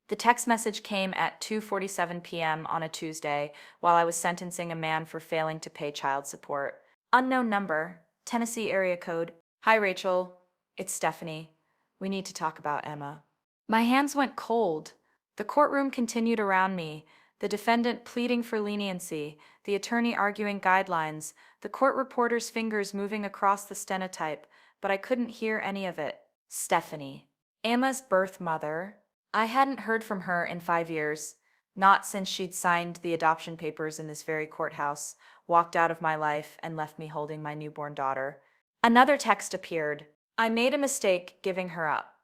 The text message came at 2:47 p.m. on a Tuesday while I was sentencing a man for failing to pay child support. Unknown number, Tennessee area code. Hi, Rachel. It's Stephanie. We need to talk about Emma. My hands went cold. The courtroom continued around me, the defendant pleading for leniency, the attorney arguing guidelines, the court reporter's fingers moving across the stenotype, but I couldn't hear any of it. Stephanie. Emma's birth mother. I hadn't heard from her in 5 years, not since she'd signed the adoption papers in this very courthouse, walked out of my life, and left me holding my newborn daughter. Another text appeared. I made a mistake giving her up.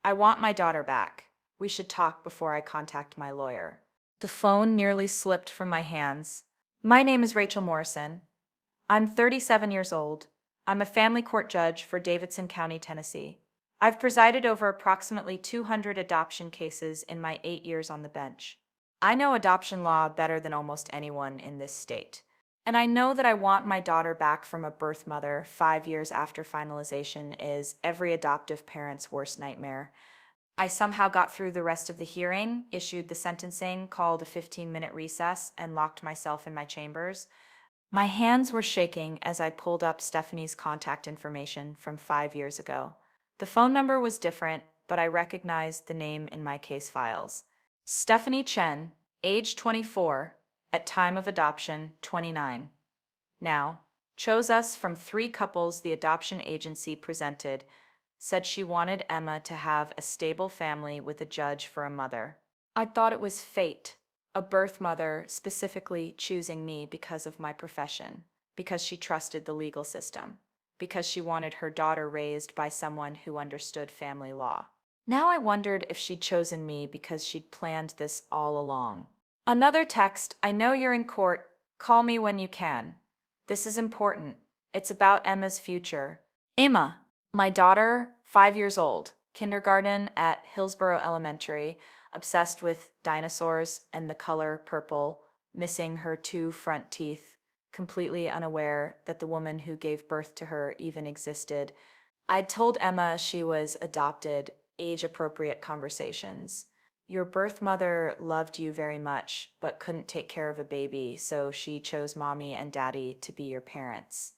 I want my daughter back. We should talk before I contact my lawyer. The phone nearly slipped from my hands. My name is Rachel Morrison. I'm 37 years old. I'm a family court judge for Davidson County, Tennessee. I've presided over approximately 200 adoption cases in my 8 years on the bench. I know adoption law better than almost anyone in this state. And I know that I want my daughter back from a birth mother 5 years after finalization is every adoptive parent's worst nightmare. I somehow got through the rest of the hearing, issued the sentencing, called a 15-minute recess, and locked myself in my chambers. My hands were shaking as I pulled up Stephanie's contact information from 5 years ago. The phone number was different, but I recognized the name in my case files. Stephanie Chen, age 24, at time of adoption 29. Now, chose us from 3 couples the adoption agency presented, said she wanted Emma to have a stable family with a judge for a mother. I thought it was fate, a birth mother specifically choosing me because of my profession, because she trusted the legal system, because she wanted her daughter raised by someone who understood family law. Now I wondered if she'd chosen me because she'd planned this all along. Another text, I know you're in court. Call me when you can. This is important. It's about Emma's future. Emma, my daughter, 5 years old, kindergarten at Hillsborough Elementary, obsessed with dinosaurs and the color purple, missing her 2 front teeth, completely unaware that the woman who gave birth to her even existed. I'd told Emma she was adopted, age-appropriate conversations. Your birth mother loved you very much, but couldn't take care of a baby, so she chose mommy and daddy to be your parents.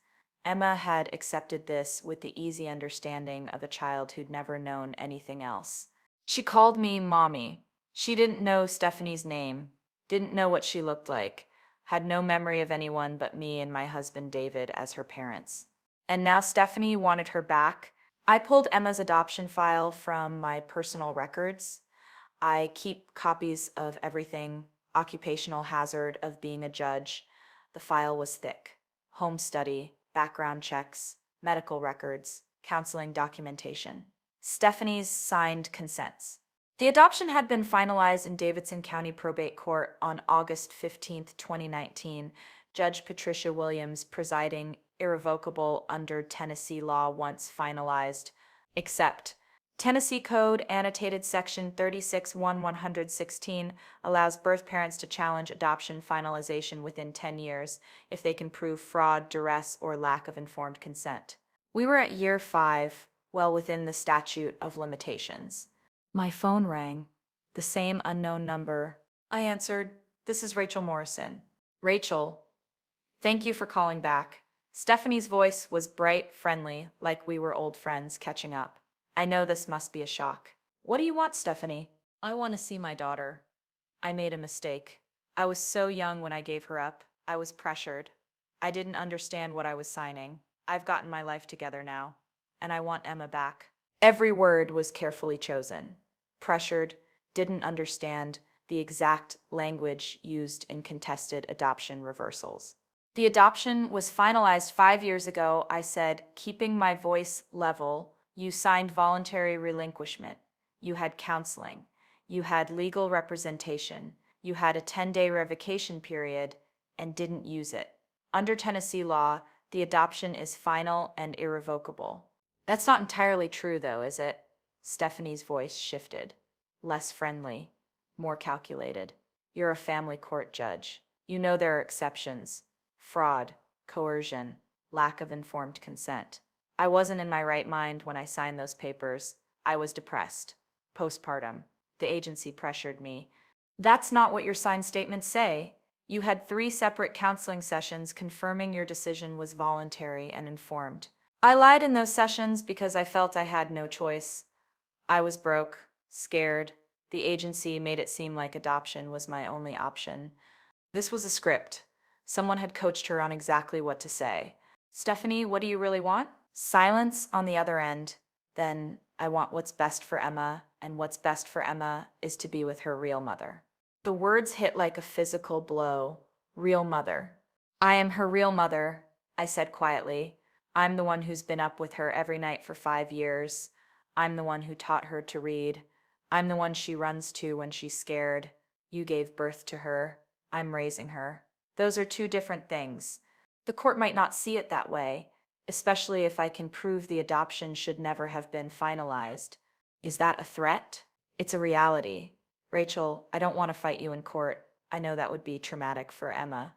Emma had accepted this with the easy understanding of a child who'd never known anything else. She called me mommy. She didn't know Stephanie's name, didn't know what she looked like, had no memory of anyone but me and my husband David as her parents. And now Stephanie wanted her back. I pulled Emma's adoption file from my personal records. I keep copies of everything, occupational hazard of being a judge. The file was thick. Home study, background checks, medical records, counseling documentation. Stephanie's signed consents. The adoption had been finalized in Davidson County Probate Court on August 15, 2019, Judge Patricia Williams presiding, irrevocable under Tennessee law once finalized, except Tennessee Code Annotated Section 36-116 allows birth parents to challenge adoption finalization within 10 years if they can prove fraud, duress, or lack of informed consent. We were at year 5, well within the statute of limitations. My phone rang. The same unknown number. I answered, "This is Rachel Morrison." "Rachel, thank you for calling back." Stephanie's voice was bright, friendly, like we were old friends catching up. "I know this must be a shock. What do you want, Stephanie?" "I want to see my daughter. I made a mistake. I was so young when I gave her up. I was pressured. I didn't understand what I was signing. I've gotten my life together now, and I want Emma back." Every word was carefully chosen. Pressured, didn't understand, the exact language used in contested adoption reversals. The adoption was finalized 5 years ago, I said, keeping my voice level. You signed voluntary relinquishment. You had counseling. You had legal representation. You had a 10-day revocation period and didn't use it. Under Tennessee law, the adoption is final and irrevocable. That's not entirely true, though, is it? Stephanie's voice shifted. Less friendly, more calculated. You're a family court judge. You know there are exceptions. Fraud, coercion, lack of informed consent. I wasn't in my right mind when I signed those papers. I was depressed. Postpartum. The agency pressured me. That's not what your signed statements say. You had 3 separate counseling sessions confirming your decision was voluntary and informed. I lied in those sessions because I felt I had no choice. I was broke, scared. The agency made it seem like adoption was my only option. This was a script. Someone had coached her on exactly what to say. Stephanie, what do you really want? Silence on the other end. Then I want what's best for Emma, and what's best for Emma is to be with her real mother. The words hit like a physical blow. Real mother. I am her real mother, I said quietly. I'm the one who's been up with her every night for 5 years. I'm the one who taught her to read. I'm the one she runs to when she's scared. You gave birth to her. I'm raising her. Those are 2 different things. The court might not see it that way, especially if I can prove the adoption should never have been finalized. Is that a threat? It's a reality. Rachel, I don't want to fight you in court. I know that would be traumatic for Emma.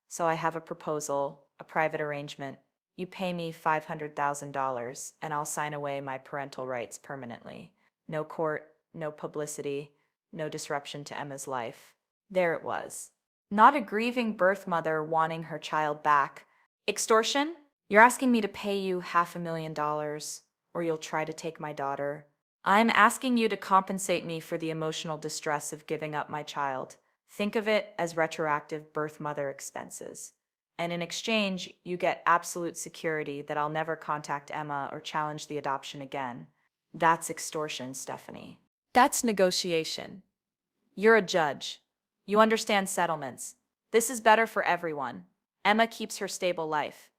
So I have a proposal, a private arrangement. You pay me $500,000 and I'll sign away my parental rights permanently. No court, no publicity, no disruption to Emma's life. There it was. Not a grieving birth mother wanting her child back. Extortion? You're asking me to pay you $500,000, or you'll try to take my daughter. I'm asking you to compensate me for the emotional distress of giving up my child. Think of it as retroactive birth mother expenses. And in exchange, you get absolute security that I'll never contact Emma or challenge the adoption again. That's extortion, Stephanie. That's negotiation. You're a judge. You understand settlements. This is better for everyone. Emma keeps her stable life.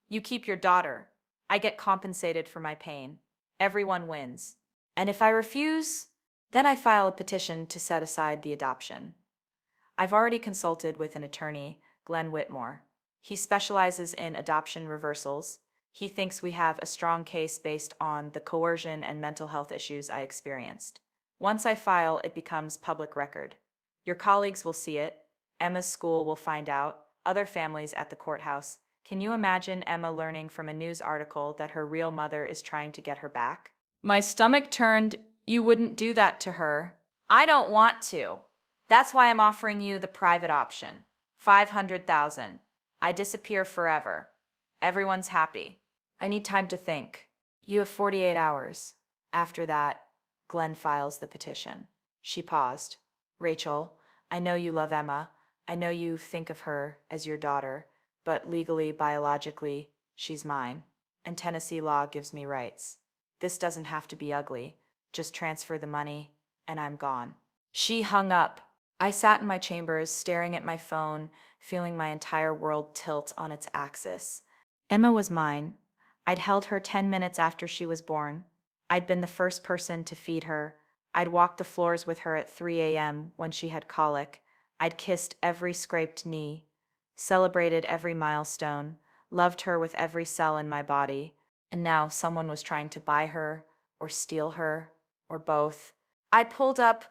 You keep your daughter. I get compensated for my pain. Everyone wins. And if I refuse, then I file a petition to set aside the adoption. I've already consulted with an attorney, Glenn Whitmore. He specializes in adoption reversals. He thinks we have a strong case based on the coercion and mental health issues I experienced. Once I file, it becomes public record. Your colleagues will see it. Emma's school will find out. Other families at the courthouse. Can you imagine Emma learning from a news article that her real mother is trying to get her back? My stomach turned. You wouldn't do that to her. I don't want to. That's why I'm offering you the private option. 500,000. I disappear forever. Everyone's happy. I need time to think. You have 48 hours. After that, Glenn files the petition. She paused. Rachel, I know you love Emma. I know you think of her as your daughter, but legally, biologically, she's mine. And Tennessee law gives me rights. This doesn't have to be ugly. Just transfer the money, and I'm gone. She hung up. I sat in my chambers, staring at my phone, feeling my entire world tilt on its axis. Emma was mine. I'd held her 10 minutes after she was born. I'd been the first person to feed her. I'd walked the floors with her at 3 a.m. when she had colic. I'd kissed every scraped knee, celebrated every milestone, loved her with every cell in my body. And now someone was trying to buy her, or steal her, or both. I pulled up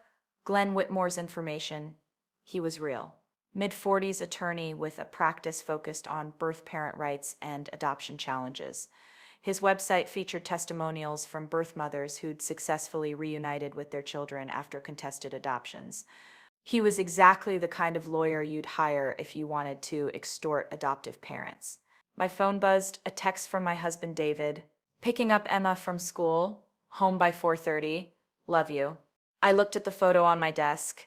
Glenn Whitmore's information. He was real. Mid-40s attorney with a practice focused on birth parent rights and adoption challenges. His website featured testimonials from birth mothers who'd successfully reunited with their children after contested adoptions. He was exactly the kind of lawyer you'd hire if you wanted to extort adoptive parents. My phone buzzed, a text from my husband David. Picking up Emma from school, home by 4:30. Love you. I looked at the photo on my desk.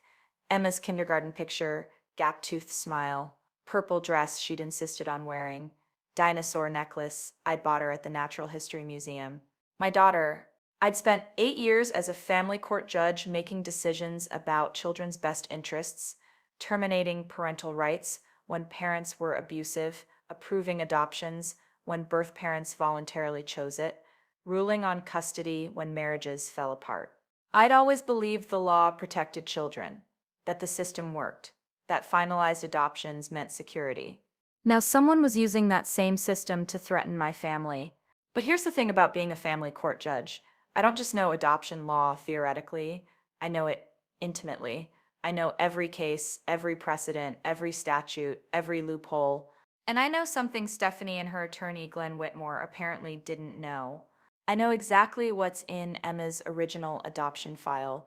Emma's kindergarten picture, gap-toothed smile, purple dress she'd insisted on wearing, dinosaur necklace I'd bought her at the Natural History Museum. My daughter. I'd spent 8 years as a family court judge making decisions about children's best interests, terminating parental rights when parents were abusive, approving adoptions when birth parents voluntarily chose it, ruling on custody when marriages fell apart. I'd always believed the law protected children, that the system worked, that finalized adoptions meant security. Now someone was using that same system to threaten my family. But here's the thing about being a family court judge. I don't just know adoption law theoretically, I know it intimately. I know every case, every precedent, every statute, every loophole. And I know something Stephanie and her attorney Glenn Whitmore apparently didn't know. I know exactly what's in Emma's original adoption file,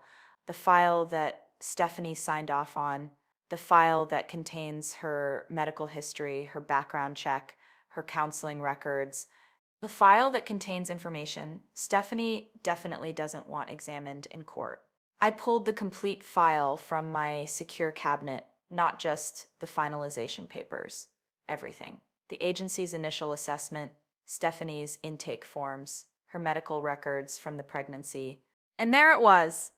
the file that Stephanie signed off on, the file that contains her medical history, her background check, her counseling records, the file that contains information Stephanie definitely doesn't want examined in court. I pulled the complete file from my secure cabinet, not just the finalization papers, everything. The agency's initial assessment, Stephanie's intake forms, her medical records from the pregnancy. And there it was,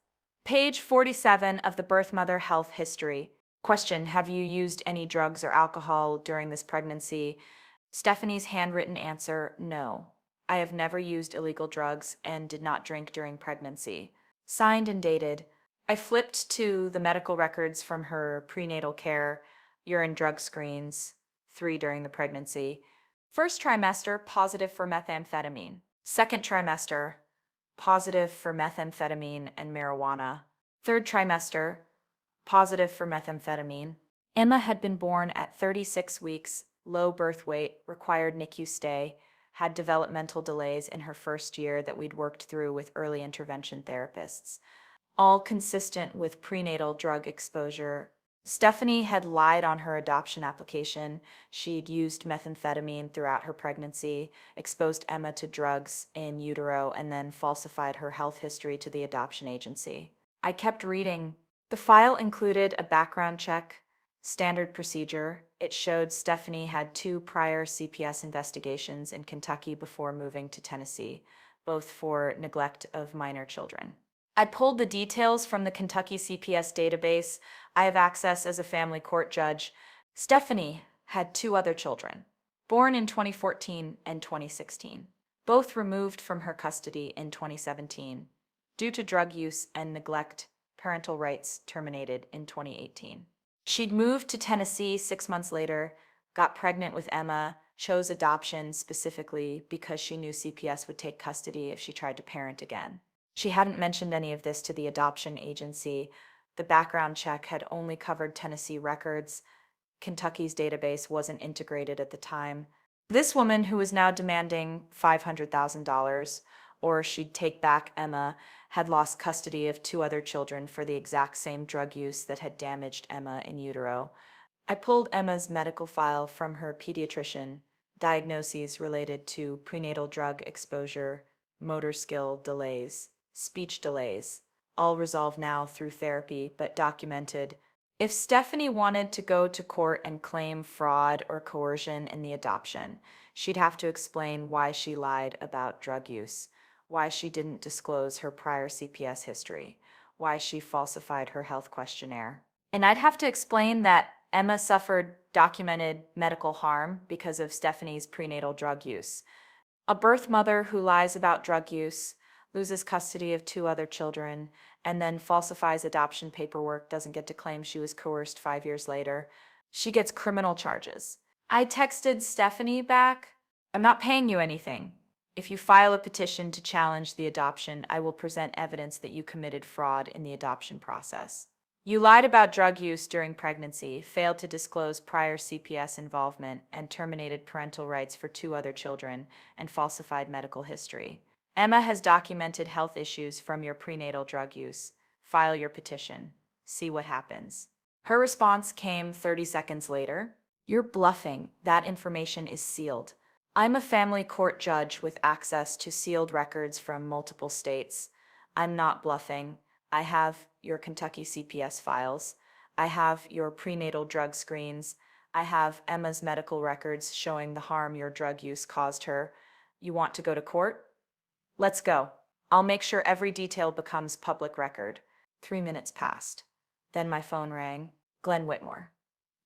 page 47 of the birth mother health history. Question: have you used any drugs or alcohol during this pregnancy? Stephanie's handwritten answer: no. I have never used illegal drugs and did not drink during pregnancy. Signed and dated. I flipped to the medical records from her prenatal care, urine drug screens, 3 during the pregnancy. First trimester, positive for methamphetamine. Second trimester, positive for methamphetamine and marijuana. Third trimester, positive for methamphetamine. Emma had been born at 36 weeks, low birth weight, required NICU stay, had developmental delays in her first year that we'd worked through with early intervention therapists, all consistent with prenatal drug exposure. Stephanie had lied on her adoption application. She'd used methamphetamine throughout her pregnancy, exposed Emma to drugs in utero, and then falsified her health history to the adoption agency. I kept reading. The file included a background check, standard procedure. It showed Stephanie had 2 prior CPS investigations in Kentucky before moving to Tennessee, both for neglect of minor children. I pulled the details from the Kentucky CPS database. I have access as a family court judge. Stephanie had 2 other children, born in 2014 and 2016, both removed from her custody in 2017. Due to drug use and neglect, parental rights terminated in 2018. She'd moved to Tennessee 6 months later, got pregnant with Emma, chose adoption specifically because she knew CPS would take custody if she tried to parent again. She hadn't mentioned any of this to the adoption agency. The background check had only covered Tennessee records. Kentucky's database wasn't integrated at the time. This woman, who was now demanding $500,000, or she'd take back Emma, had lost custody of 2 other children for the exact same drug use that had damaged Emma in utero. I pulled Emma's medical file from her pediatrician, diagnoses related to prenatal drug exposure, motor skill delays, speech delays, all resolved now through therapy, but documented. If Stephanie wanted to go to court and claim fraud or coercion in the adoption, she'd have to explain why she lied about drug use, why she didn't disclose her prior CPS history, why she falsified her health questionnaire. And I'd have to explain that Emma suffered documented medical harm because of Stephanie's prenatal drug use. A birth mother who lies about drug use, loses custody of 2 other children, and then falsifies adoption paperwork doesn't get to claim she was coerced 5 years later. She gets criminal charges. I texted Stephanie back, "I'm not paying you anything. If you file a petition to challenge the adoption, I will present evidence that you committed fraud in the adoption process. You lied about drug use during pregnancy, failed to disclose prior CPS involvement, and terminated parental rights for 2 other children, and falsified medical history. Emma has documented health issues from your prenatal drug use. File your petition. See what happens." Her response came 30 seconds later. "You're bluffing. That information is sealed. I'm a family court judge with access to sealed records from multiple states. I'm not bluffing. I have your Kentucky CPS files. I have your prenatal drug screens. I have Emma's medical records showing the harm your drug use caused her. You want to go to court? Let's go. I'll make sure every detail becomes public record." 3 minutes passed. Then my phone rang. Glenn Whitmore,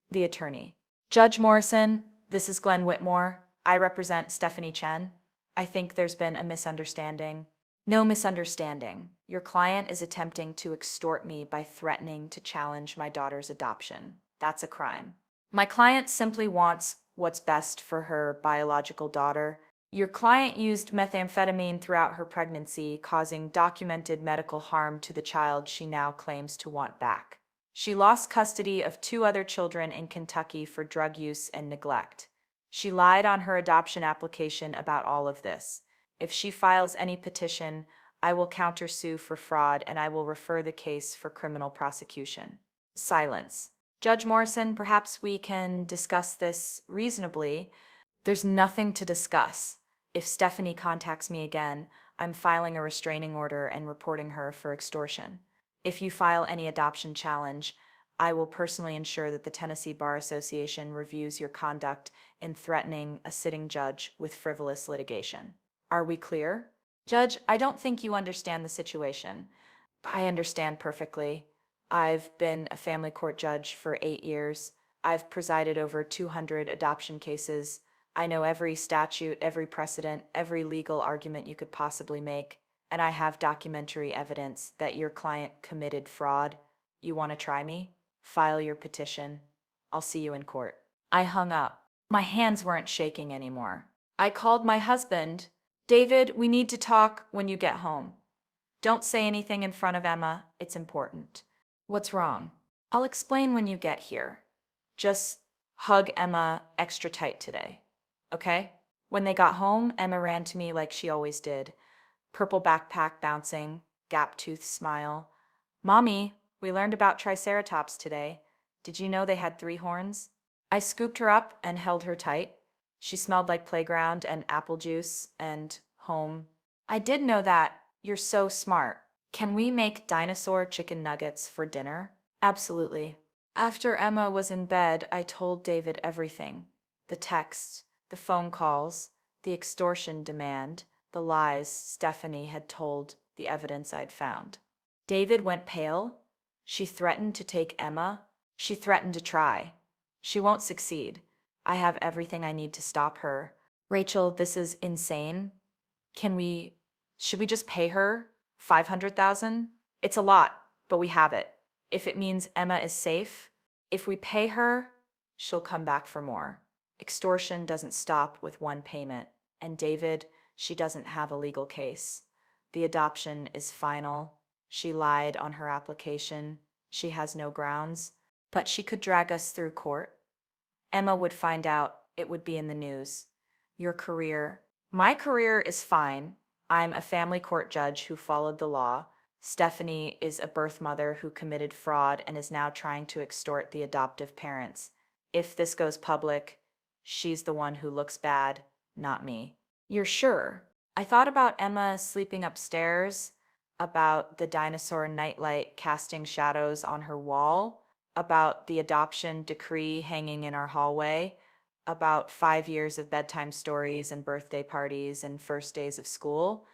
the attorney. "Judge Morrison, this is Glenn Whitmore. I represent Stephanie Chen. I think there's been a misunderstanding." "No misunderstanding. Your client is attempting to extort me by threatening to challenge my daughter's adoption. That's a crime. My client simply wants what's best for her biological daughter. Your client used methamphetamine throughout her pregnancy, causing documented medical harm to the child she now claims to want back. She lost custody of 2 other children in Kentucky for drug use and neglect. She lied on her adoption application about all of this. If she files any petition, I will countersue for fraud and I will refer the case for criminal prosecution. Silence. Judge Morrison, perhaps we can discuss this reasonably. There's nothing to discuss. If Stephanie contacts me again, I'm filing a restraining order and reporting her for extortion. If you file any adoption challenge, I will personally ensure that the Tennessee Bar Association reviews your conduct in threatening a sitting judge with frivolous litigation. Are we clear? Judge, I don't think you understand the situation. I understand perfectly. I've been a family court judge for 8 years. I've presided over 200 adoption cases. I know every statute, every precedent, every legal argument you could possibly make, and I have documentary evidence that your client committed fraud. You want to try me? File your petition. I'll see you in court. I hung up. My hands weren't shaking anymore. I called my husband. David, we need to talk when you get home. Don't say anything in front of Emma. It's important. What's wrong? I'll explain when you get here. Just hug Emma extra tight today. Okay? When they got home, Emma ran to me like she always did. Purple backpack bouncing, gap-toothed smile. Mommy, we learned about Triceratops today. Did you know they had 3 horns? I scooped her up and held her tight. She smelled like playground and apple juice and home. I did know that. You're so smart. Can we make dinosaur chicken nuggets for dinner? Absolutely. After Emma was in bed, I told David everything. The texts, the phone calls, the extortion demand, the lies Stephanie had told, the evidence I'd found. David went pale. She threatened to take Emma. She threatened to try. She won't succeed. I have everything I need to stop her. Rachel, this is insane. Should we just pay her $500,000? It's a lot, but we have it. If it means Emma is safe, if we pay her, she'll come back for more. Extortion doesn't stop with one payment. And David, she doesn't have a legal case. The adoption is final. She lied on her application. She has no grounds. But she could drag us through court. Emma would find out. It would be in the news. Your career. My career is fine. I'm a family court judge who followed the law. Stephanie is a birth mother who committed fraud and is now trying to extort the adoptive parents. If this goes public, she's the one who looks bad, not me. You're sure? I thought about Emma sleeping upstairs, about the dinosaur nightlight casting shadows on her wall, about the adoption decree hanging in our hallway, about 5 years of bedtime stories and birthday parties and first days of school.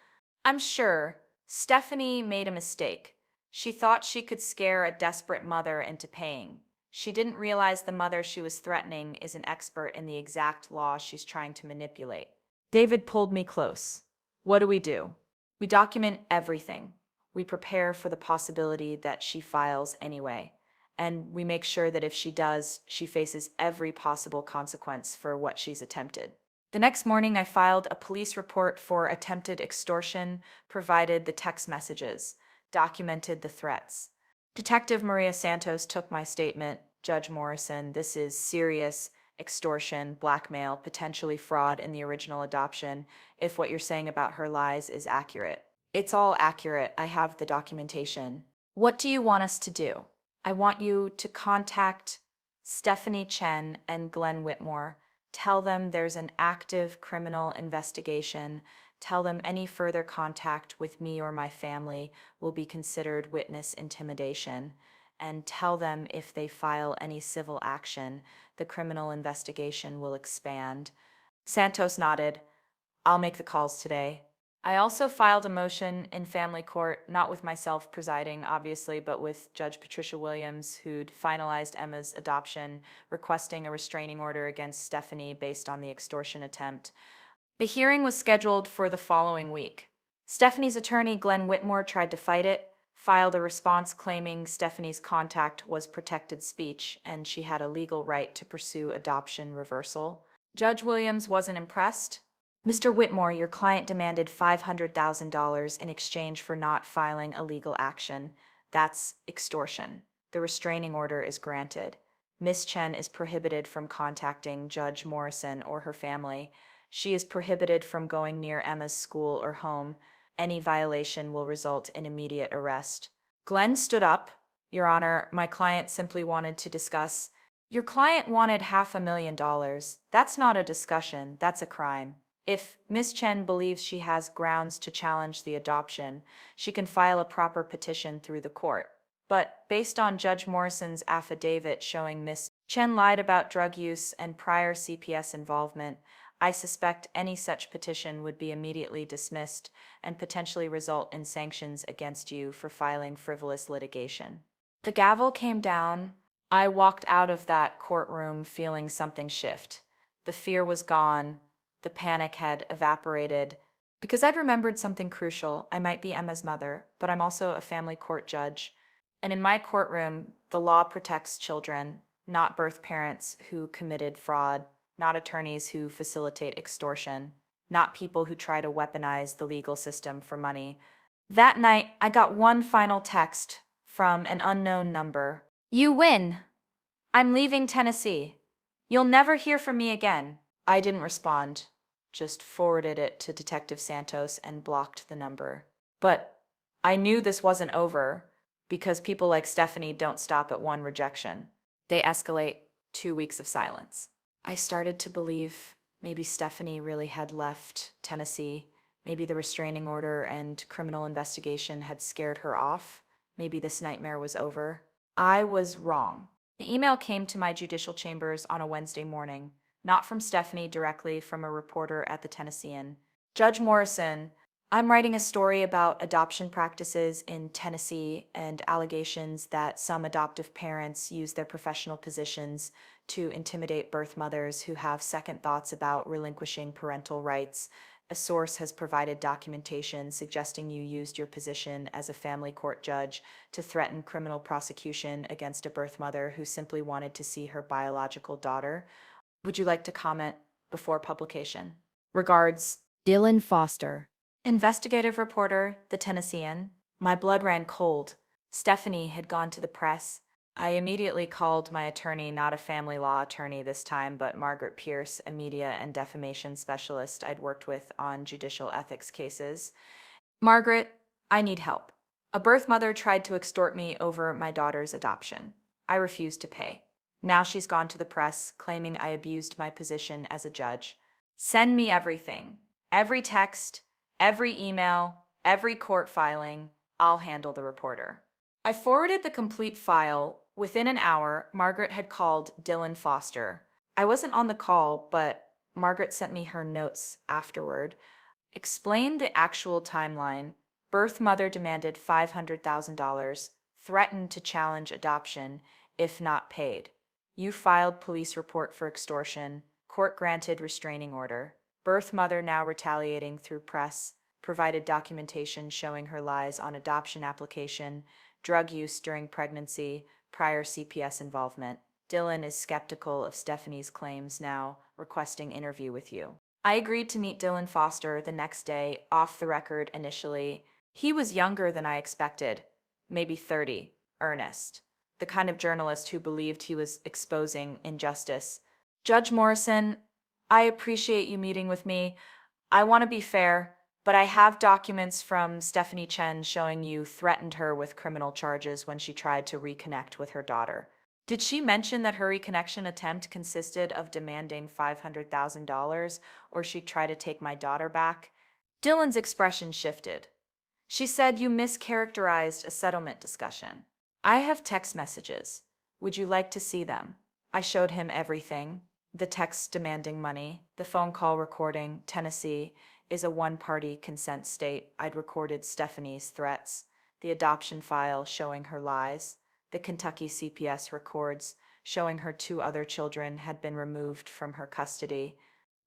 I'm sure Stephanie made a mistake. She thought she could scare a desperate mother into paying. She didn't realize the mother she was threatening is an expert in the exact law she's trying to manipulate. David pulled me close. What do? We document everything. We prepare for the possibility that she files anyway. And we make sure that if she does, she faces every possible consequence for what she's attempted. The next morning, I filed a police report for attempted extortion, provided the text messages, documented the threats. Detective Maria Santos took my statement. Judge Morrison, this is serious extortion, blackmail, potentially fraud in the original adoption, if what you're saying about her lies is accurate. It's all accurate. I have the documentation. What do you want us to do? I want you to contact Stephanie Chen and Glenn Whitmore. Tell them there's an active criminal investigation. Tell them any further contact with me or my family will be considered witness intimidation. And tell them if they file any civil action, the criminal investigation will expand. Santos nodded. I'll make the calls today. I also filed a motion in family court, not with myself presiding, obviously, but with Judge Patricia Williams, who'd finalized Emma's adoption, requesting a restraining order against Stephanie based on the extortion attempt. The hearing was scheduled for the following week. Stephanie's attorney, Glenn Whitmore, tried to fight it, filed a response claiming Stephanie's contact was protected speech and she had a legal right to pursue adoption reversal. Judge Williams wasn't impressed. Mr. Whitmore, your client demanded $500,000 in exchange for not filing a legal action. That's extortion. The restraining order is granted. Ms. Chen is prohibited from contacting Judge Morrison or her family. She is prohibited from going near Emma's school or home. Any violation will result in immediate arrest. Glenn stood up. Your Honor, my client simply wanted to discuss. Your client wanted $500,000. That's not a discussion, that's a crime. If Miss Chen believes she has grounds to challenge the adoption, she can file a proper petition through the court. But based on Judge Morrison's affidavit showing Miss Chen lied about drug use and prior CPS involvement, I suspect any such petition would be immediately dismissed and potentially result in sanctions against you for filing frivolous litigation. The gavel came down. I walked out of that courtroom feeling something shift. The fear was gone. The panic had evaporated. Because I'd remembered something crucial. I might be Emma's mother, but I'm also a family court judge. And in my courtroom, the law protects children, not birth parents who committed fraud, not attorneys who facilitate extortion, not people who try to weaponize the legal system for money. That night, I got one final text from an unknown number. You win. I'm leaving Tennessee. You'll never hear from me again. I didn't respond, just forwarded it to Detective Santos and blocked the number. But I knew this wasn't over because people like Stephanie don't stop at one rejection. They escalate. 2 weeks of silence. I started to believe maybe Stephanie really had left Tennessee. Maybe the restraining order and criminal investigation had scared her off. Maybe this nightmare was over. I was wrong. The email came to my judicial chambers on a Wednesday morning, not from Stephanie directly, from a reporter at the Tennessean. Judge Morrison, I'm writing a story about adoption practices in Tennessee and allegations that some adoptive parents use their professional positions to intimidate birth mothers who have second thoughts about relinquishing parental rights. A source has provided documentation suggesting you used your position as a family court judge to threaten criminal prosecution against a birth mother who simply wanted to see her biological daughter. Would you like to comment before publication? Regards, Dylan Foster. Investigative reporter, The Tennessean. My blood ran cold. Stephanie had gone to the press. I immediately called my attorney, not a family law attorney this time, but Margaret Pierce, a media and defamation specialist I'd worked with on judicial ethics cases. Margaret, I need help. A birth mother tried to extort me over my daughter's adoption. I refused to pay. Now she's gone to the press, claiming I abused my position as a judge. Send me everything. Every text, every email, every court filing. I'll handle the reporter. I forwarded the complete file. Within an hour, Margaret had called Dylan Foster. I wasn't on the call, but Margaret sent me her notes afterward. Explained the actual timeline. Birth mother demanded $500,000, threatened to challenge adoption if not paid. You filed police report for extortion. Court granted restraining order. Birth mother now retaliating through press. Provided documentation showing her lies on adoption application, drug use during pregnancy, prior CPS involvement. Dylan is skeptical of Stephanie's claims now, requesting interview with you. I agreed to meet Dylan Foster the next day, off the record initially. He was younger than I expected, maybe 30, earnest. The kind of journalist who believed he was exposing injustice. Judge Morrison, I appreciate you meeting with me. I want to be fair, but I have documents from Stephanie Chen showing you threatened her with criminal charges when she tried to reconnect with her daughter. Did she mention that her reconnection attempt consisted of demanding $500,000, or she'd try to take my daughter back? Dylan's expression shifted. She said you mischaracterized a settlement discussion. I have text messages. Would you like to see them? I showed him everything. The text demanding money, the phone call recording, Tennessee is a one-party consent state. I'd recorded Stephanie's threats, the adoption file showing her lies, the Kentucky CPS records showing her 2 other children had been removed from her custody.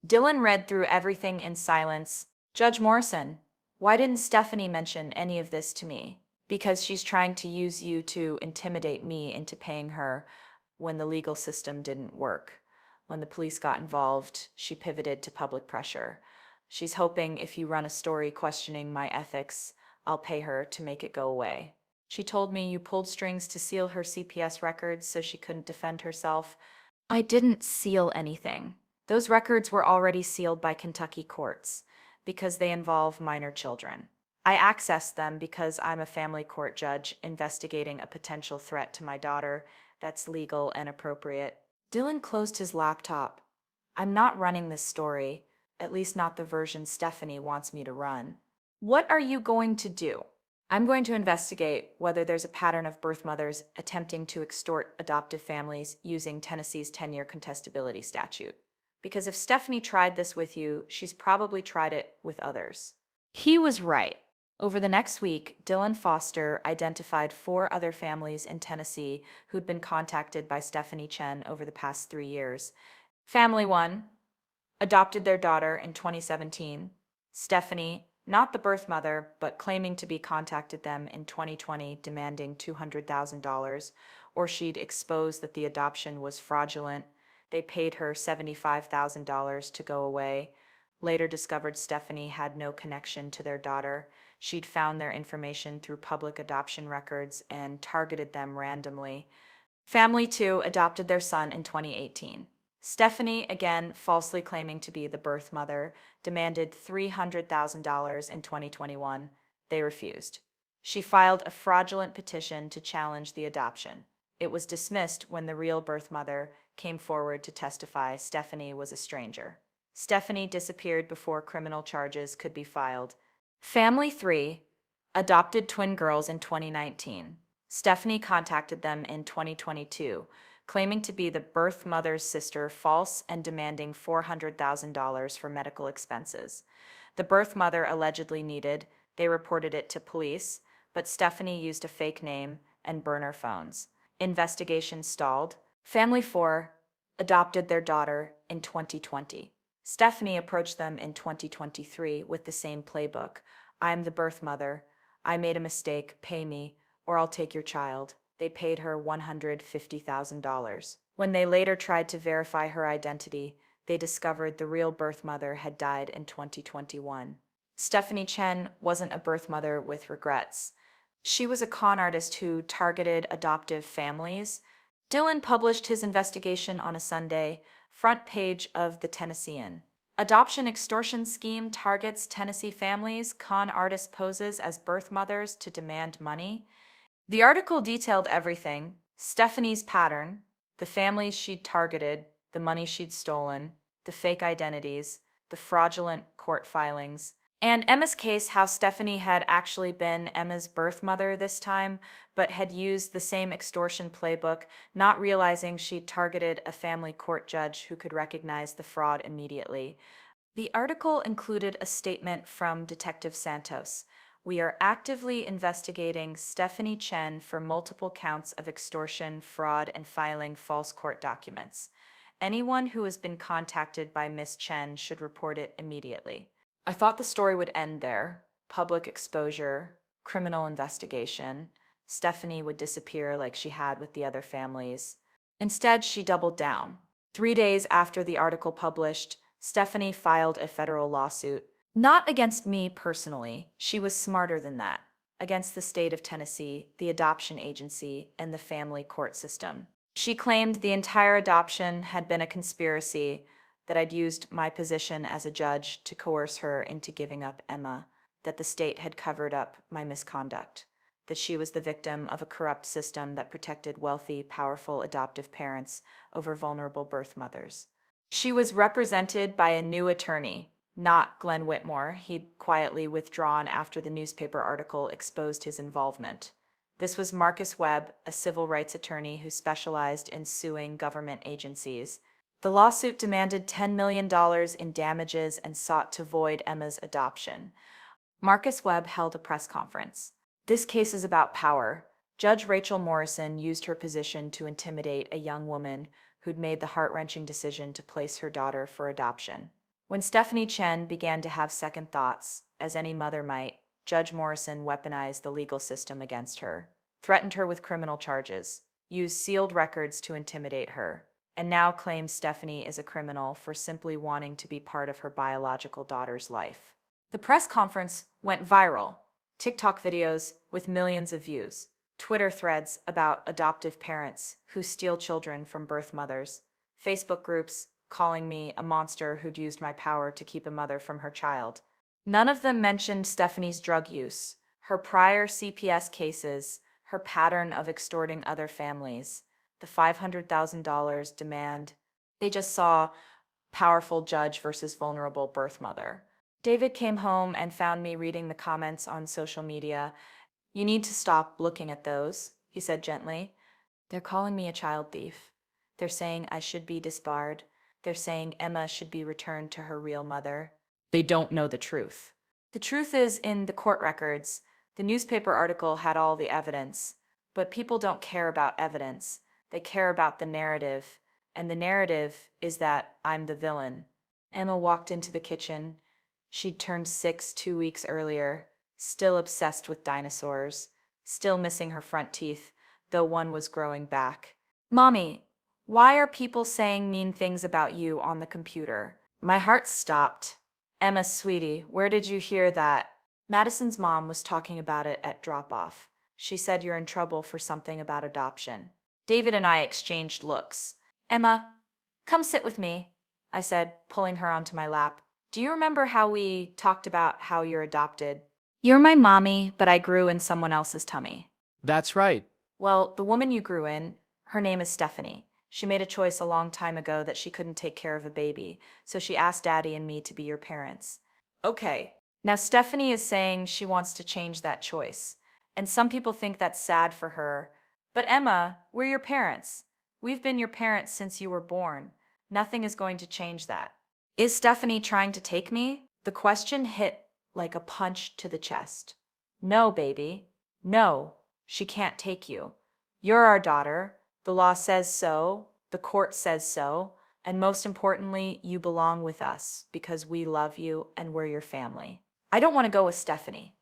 Dylan read through everything in silence. Judge Morrison, why didn't Stephanie mention any of this to me? Because she's trying to use you to intimidate me into paying her when the legal system didn't work. When the police got involved, she pivoted to public pressure. She's hoping if you run a story questioning my ethics, I'll pay her to make it go away. She told me you pulled strings to seal her CPS records so she couldn't defend herself. I didn't seal anything. Those records were already sealed by Kentucky courts because they involve minor children. I accessed them because I'm a family court judge investigating a potential threat to my daughter that's legal and appropriate. Dylan closed his laptop. I'm not running this story, at least not the version Stephanie wants me to run. What are you going to do? I'm going to investigate whether there's a pattern of birth mothers attempting to extort adoptive families using Tennessee's 10-year contestability statute. Because if Stephanie tried this with you, she's probably tried it with others. He was right. Over the next week, Dylan Foster identified 4 other families in Tennessee who'd been contacted by Stephanie Chen over the past 3 years. Family 1 adopted their daughter in 2017. Stephanie, not the birth mother, but claiming to be contacted them in 2020 demanding $200,000, or she'd exposed that the adoption was fraudulent. They paid her $75,000 to go away. Later discovered Stephanie had no connection to their daughter. She'd found their information through public adoption records and targeted them randomly. Family 2 adopted their son in 2018. Stephanie, again falsely claiming to be the birth mother, demanded $300,000 in 2021. They refused. She filed a fraudulent petition to challenge the adoption. It was dismissed when the real birth mother came forward to testify Stephanie was a stranger. Stephanie disappeared before criminal charges could be filed. Family 3 adopted twin girls in 2019. Stephanie contacted them in 2022, claiming to be the birth mother's sister, false and demanding $400,000 for medical expenses. The birth mother allegedly needed, they reported it to police, but Stephanie used a fake name and burner phones. Investigation stalled. Family 4 adopted their daughter in 2020. Stephanie approached them in 2023 with the same playbook. I'm the birth mother. I made a mistake. Pay me, or I'll take your child. They paid her $150,000. When they later tried to verify her identity, they discovered the real birth mother had died in 2021. Stephanie Chen wasn't a birth mother with regrets. She was a con artist who targeted adoptive families. Dylan published his investigation on a Sunday, front page of the Tennessean. Adoption extortion scheme targets Tennessee families, con artist poses as birth mothers to demand money. The article detailed everything: Stephanie's pattern, the families she'd targeted, the money she'd stolen, the fake identities, the fraudulent court filings, and Emma's case, how Stephanie had actually been Emma's birth mother this time, but had used the same extortion playbook, not realizing she'd targeted a family court judge who could recognize the fraud immediately. The article included a statement from Detective Santos. We are actively investigating Stephanie Chen for multiple counts of extortion, fraud, and filing false court documents. Anyone who has been contacted by Miss Chen should report it immediately. I thought the story would end there. Public exposure, criminal investigation. Stephanie would disappear like she had with the other families. Instead, she doubled down. 3 days after the article published, Stephanie filed a federal lawsuit. Not against me personally, she was smarter than that. Against the state of Tennessee, the adoption agency, and the family court system. She claimed the entire adoption had been a conspiracy, that I'd used my position as a judge to coerce her into giving up Emma, that the state had covered up my misconduct, that she was the victim of a corrupt system that protected wealthy, powerful adoptive parents over vulnerable birth mothers. She was represented by a new attorney, not Glenn Whitmore. He'd quietly withdrawn after the newspaper article exposed his involvement. This was Marcus Webb, a civil rights attorney who specialized in suing government agencies. The lawsuit demanded $10 million in damages and sought to void Emma's adoption. Marcus Webb held a press conference. This case is about power. Judge Rachel Morrison used her position to intimidate a young woman who'd made the heart-wrenching decision to place her daughter for adoption. When Stephanie Chen began to have second thoughts, as any mother might, Judge Morrison weaponized the legal system against her, threatened her with criminal charges, used sealed records to intimidate her, and now claims Stephanie is a criminal for simply wanting to be part of her biological daughter's life. The press conference went viral. TikTok videos with millions of views, Twitter threads about adoptive parents who steal children from birth mothers, Facebook groups calling me a monster who'd used my power to keep a mother from her child. None of them mentioned Stephanie's drug use, her prior CPS cases, her pattern of extorting other families, the $500,000 demand. They just saw powerful judge versus vulnerable birth mother. David came home and found me reading the comments on social media. You need to stop looking at those, he said gently. They're calling me a child thief. They're saying I should be disbarred. They're saying Emma should be returned to her real mother. They don't know the truth. The truth is in the court records. The newspaper article had all the evidence, but people don't care about evidence. They care about the narrative, and the narrative is that I'm the villain. Emma walked into the kitchen. She'd turned 6 2 weeks earlier, still obsessed with dinosaurs, still missing her front teeth, though one was growing back. Mommy, why are people saying mean things about you on the computer? My heart stopped. Emma, sweetie, where did you hear that? Madison's mom was talking about it at drop-off. She said you're in trouble for something about adoption. David and I exchanged looks. Emma, come sit with me, I said, pulling her onto my lap. Do you remember how we talked about how you're adopted? You're my mommy, but I grew in someone else's tummy. That's right. Well, the woman you grew in, her name is Stephanie. She made a choice a long time ago that she couldn't take care of a baby, so she asked Daddy and me to be your parents. Okay. Now Stephanie is saying she wants to change that choice, and some people think that's sad for her. But Emma, we're your parents. We've been your parents since you were born. Nothing is going to change that. Is Stephanie trying to take me? The question hit like a punch to the chest. No, baby. No, she can't take you. You're our daughter. The law says so. The court says so. And most importantly, you belong with us because we love you and we're your family. I don't want to go with Stephanie.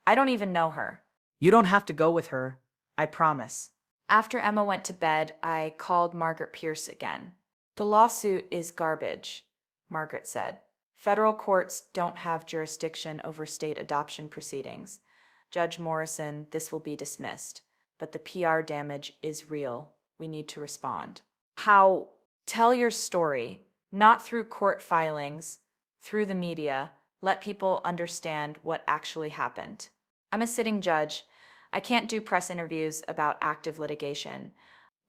I don't even know her. You don't have to go with her. I promise. After Emma went to bed, I called Margaret Pierce again. The lawsuit is garbage, Margaret said. Federal courts don't have jurisdiction over state adoption proceedings. Judge Morrison, this will be dismissed. But the PR damage is real. We need to respond. How? Tell your story, not through court filings, through the media. Let people understand what actually happened. I'm a sitting judge. I can't do press interviews about active litigation.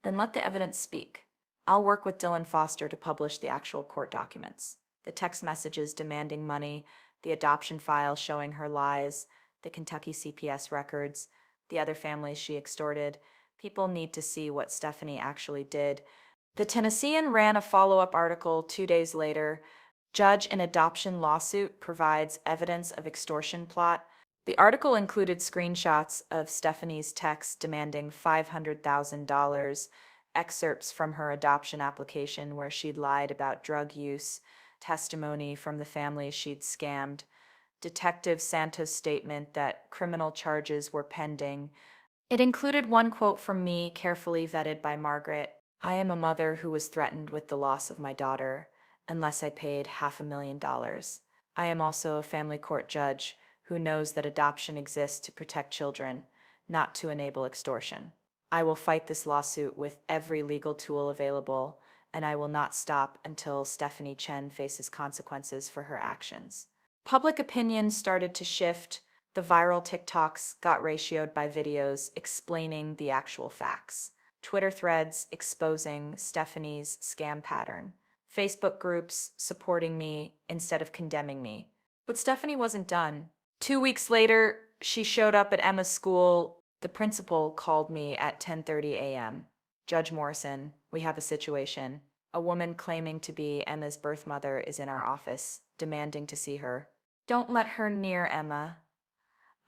Then let the evidence speak. I'll work with Dylan Foster to publish the actual court documents. The text messages demanding money, the adoption file showing her lies, the Kentucky CPS records, the other families she extorted. People need to see what Stephanie actually did. The Tennessean ran a follow-up article 2 days later. Judge in adoption lawsuit provides evidence of extortion plot. The article included screenshots of Stephanie's text demanding $500,000, excerpts from her adoption application where she'd lied about drug use, testimony from the families she'd scammed, Detective Santos' statement that criminal charges were pending. It included one quote from me, carefully vetted by Margaret. I am a mother who was threatened with the loss of my daughter unless I paid $500,000. I am also a family court judge who knows that adoption exists to protect children, not to enable extortion. I will fight this lawsuit with every legal tool available, and I will not stop until Stephanie Chen faces consequences for her actions. Public opinion started to shift. The viral TikToks got ratioed by videos explaining the actual facts. Twitter threads exposing Stephanie's scam pattern. Facebook groups supporting me instead of condemning me. But Stephanie wasn't done. 2 weeks later, she showed up at Emma's school. The principal called me at 10:30 a.m. Judge Morrison, we have a situation. A woman claiming to be Emma's birth mother is in our office, demanding to see her. Don't let her near Emma.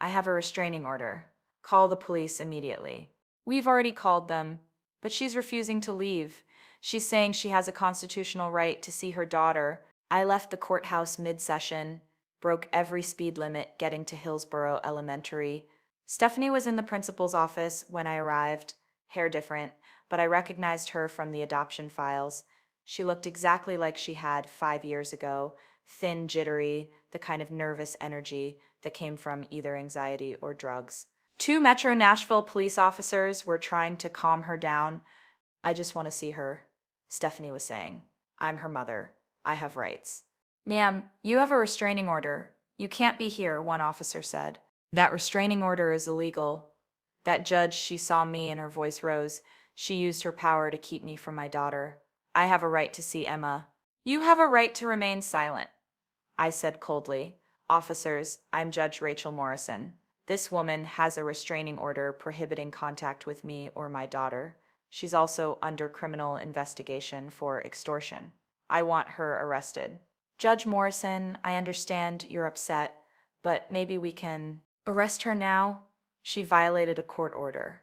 I have a restraining order. Call the police immediately. We've already called them, but she's refusing to leave. She's saying she has a constitutional right to see her daughter. I left the courthouse mid-session, broke every speed limit getting to Hillsborough Elementary. Stephanie was in the principal's office when I arrived, hair different, but I recognized her from the adoption files. She looked exactly like she had 5 years ago, thin, jittery, the kind of nervous energy that came from either anxiety or drugs. 2 Metro Nashville police officers were trying to calm her down. I just want to see her, Stephanie was saying. I'm her mother. I have rights. Ma'am, you have a restraining order. You can't be here, one officer said. That restraining order is illegal. That judge, she saw me and her voice rose. She used her power to keep me from my daughter. I have a right to see Emma. You have a right to remain silent, I said coldly. Officers, I'm Judge Rachel Morrison. This woman has a restraining order prohibiting contact with me or my daughter. She's also under criminal investigation for extortion. I want her arrested. Judge Morrison, I understand you're upset, but maybe we can arrest her now? She violated a court order.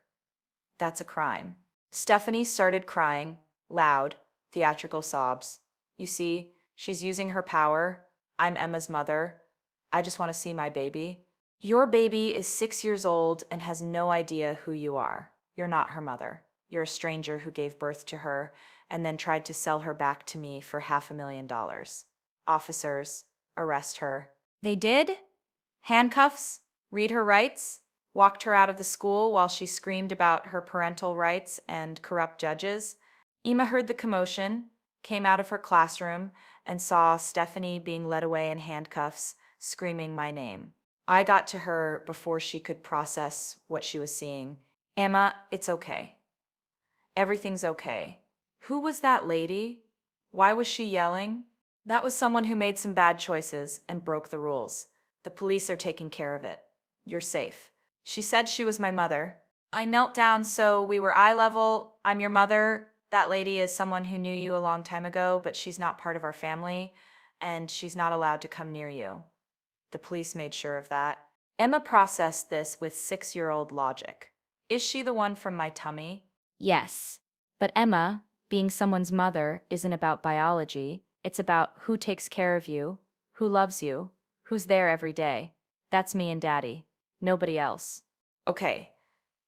That's a crime. Stephanie started crying, loud, theatrical sobs. You see, she's using her power. I'm Emma's mother. I just want to see my baby. Your baby is 6 years old and has no idea who you are. You're not her mother. You're a stranger who gave birth to her and then tried to sell her back to me for $500,000. Officers, arrest her. They did? Handcuffs? Read her rights? Walked her out of the school while she screamed about her parental rights and corrupt judges? Emma heard the commotion, came out of her classroom, and saw Stephanie being led away in handcuffs, screaming my name. I got to her before she could process what she was seeing. Emma, it's okay. Everything's okay. Who was that lady? Why was she yelling? That was someone who made some bad choices and broke the rules. The police are taking care of it. You're safe. She said she was my mother. I knelt down so we were eye level. I'm your mother. That lady is someone who knew you a long time ago, but she's not part of our family, and she's not allowed to come near you. The police made sure of that. Emma processed this with 6-year-old logic. Is she the one from my tummy? Yes. But Emma, being someone's mother, isn't about biology. It's about who takes care of you, who loves you, who's there every day. That's me and Daddy. Nobody else. Okay.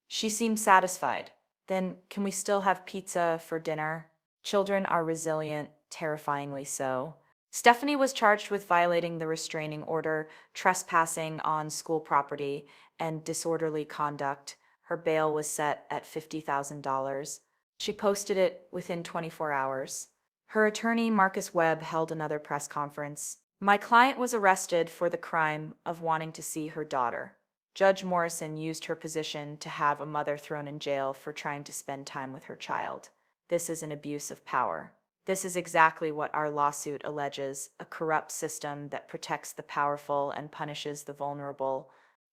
She seemed satisfied. Then can we still have pizza for dinner? Children are resilient, terrifyingly so. Stephanie was charged with violating the restraining order, trespassing on school property, and disorderly conduct. Her bail was set at $50,000. She posted it within 24 hours. Her attorney, Marcus Webb, held another press conference. My client was arrested for the crime of wanting to see her daughter. Judge Morrison used her position to have a mother thrown in jail for trying to spend time with her child. This is an abuse of power. This is exactly what our lawsuit alleges, a corrupt system that protects the powerful and punishes the vulnerable.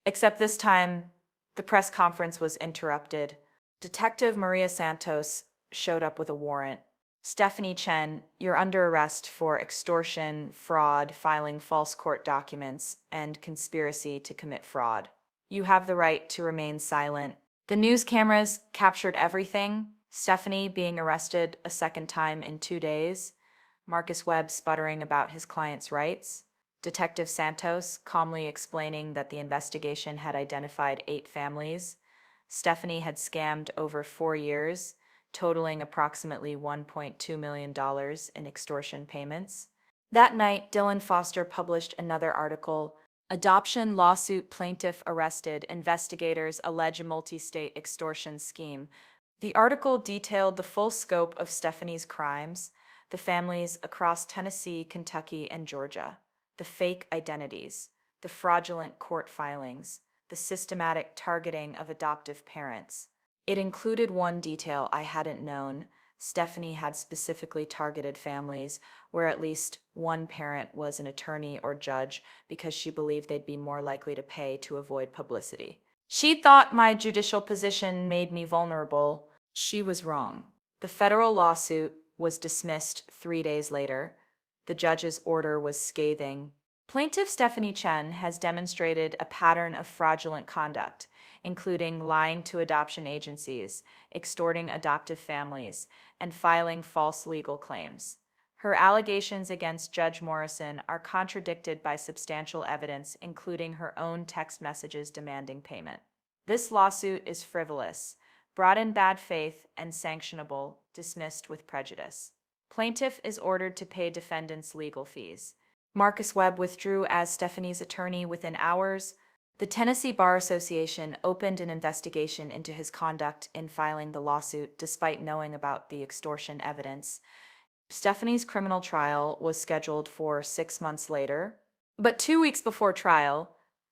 Except this time, the press conference was interrupted. Detective Maria Santos showed up with a warrant. Stephanie Chen, you're under arrest for extortion, fraud, filing false court documents, and conspiracy to commit fraud. You have the right to remain silent. The news cameras captured everything. Stephanie being arrested a second time in 2 days. Marcus Webb sputtering about his client's rights. Detective Santos calmly explaining that the investigation had identified 8 families. Stephanie had scammed over 4 years, totaling approximately $1.2 million in extortion payments. That night, Dylan Foster published another article, Adoption Lawsuit Plaintiff Arrested, Investigators Allege a Multi-State Extortion Scheme. The article detailed the full scope of Stephanie's crimes, the families across Tennessee, Kentucky, and Georgia, the fake identities, the fraudulent court filings, the systematic targeting of adoptive parents. It included one detail I hadn't known. Stephanie had specifically targeted families where at least one parent was an attorney or judge because she believed they'd be more likely to pay to avoid publicity. She thought my judicial position made me vulnerable. She was wrong. The federal lawsuit was dismissed 3 days later. The judge's order was scathing. Plaintiff Stephanie Chen has demonstrated a pattern of fraudulent conduct, including lying to adoption agencies, extorting adoptive families, and filing false legal claims. Her allegations against Judge Morrison are contradicted by substantial evidence, including her own text messages demanding payment. This lawsuit is frivolous, brought in bad faith, and sanctionable, dismissed with prejudice. Plaintiff is ordered to pay defendants' legal fees. Marcus Webb withdrew as Stephanie's attorney within hours. The Tennessee Bar Association opened an investigation into his conduct in filing the lawsuit despite knowing about the extortion evidence. Stephanie's criminal trial was scheduled for 6 months later. But 2 weeks before trial,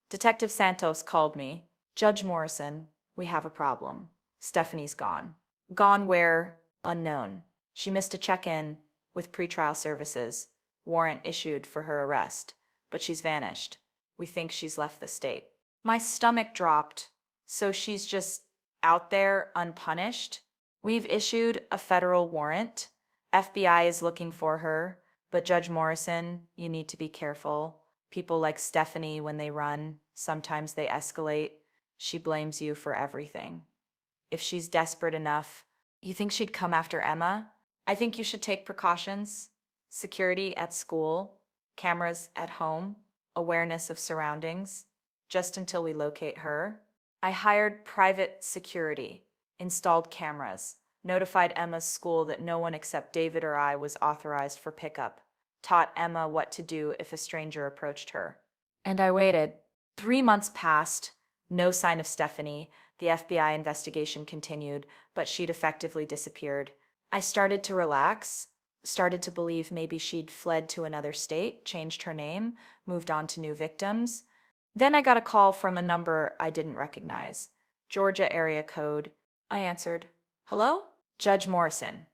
Detective Santos called me. Judge Morrison, we have a problem. Stephanie's gone. Gone where? Unknown. She missed a check-in with pretrial services. Warrant issued for her arrest. But she's vanished. We think she's left the state. My stomach dropped. So she's just out there unpunished? We've issued a federal warrant. FBI is looking for her. But Judge Morrison, you need to be careful. People like Stephanie, when they run, sometimes they escalate. She blames you for everything. If she's desperate enough, you think she'd come after Emma? I think you should take precautions. Security at school, cameras at home, awareness of surroundings, just until we locate her. I hired private security, installed cameras, notified Emma's school that no one except David or I was authorized for pickup, taught Emma what to do if a stranger approached her. And I waited. 3 months passed, no sign of Stephanie. The FBI investigation continued, but she'd effectively disappeared. I started to relax, started to believe maybe she'd fled to another state, changed her name, moved on to new victims. Then I got a call from a number I didn't recognize. Georgia area code. I answered. Hello? Judge Morrison.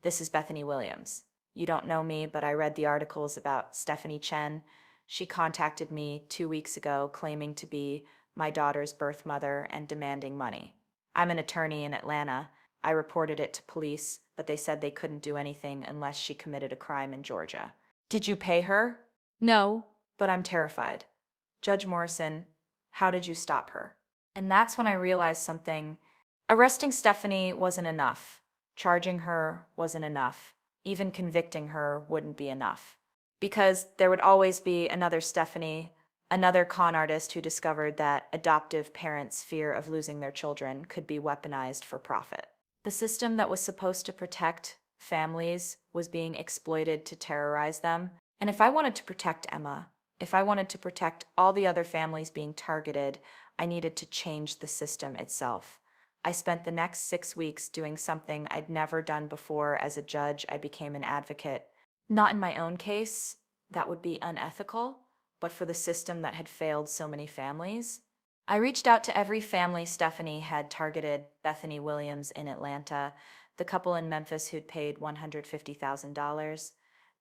This is Bethany Williams. You don't know me, but I read the articles about Stephanie Chen. She contacted me 2 weeks ago claiming to be my daughter's birth mother and demanding money. I'm an attorney in Atlanta. I reported it to police, but they said they couldn't do anything unless she committed a crime in Georgia. Did you pay her? No, but I'm terrified. Judge Morrison, how did you stop her? And that's when I realized something. Arresting Stephanie wasn't enough. Charging her wasn't enough. Even convicting her wouldn't be enough. Because there would always be another Stephanie, another con artist who discovered that adoptive parents' fear of losing their children could be weaponized for profit. The system that was supposed to protect families was being exploited to terrorize them. And if I wanted to protect Emma, if I wanted to protect all the other families being targeted, I needed to change the system itself. I spent the next 6 weeks doing something I'd never done before. As a judge, I became an advocate. Not in my own case, that would be unethical, but for the system that had failed so many families. I reached out to every family Stephanie had targeted. Bethany Williams in Atlanta, the couple in Memphis who'd paid $150,000,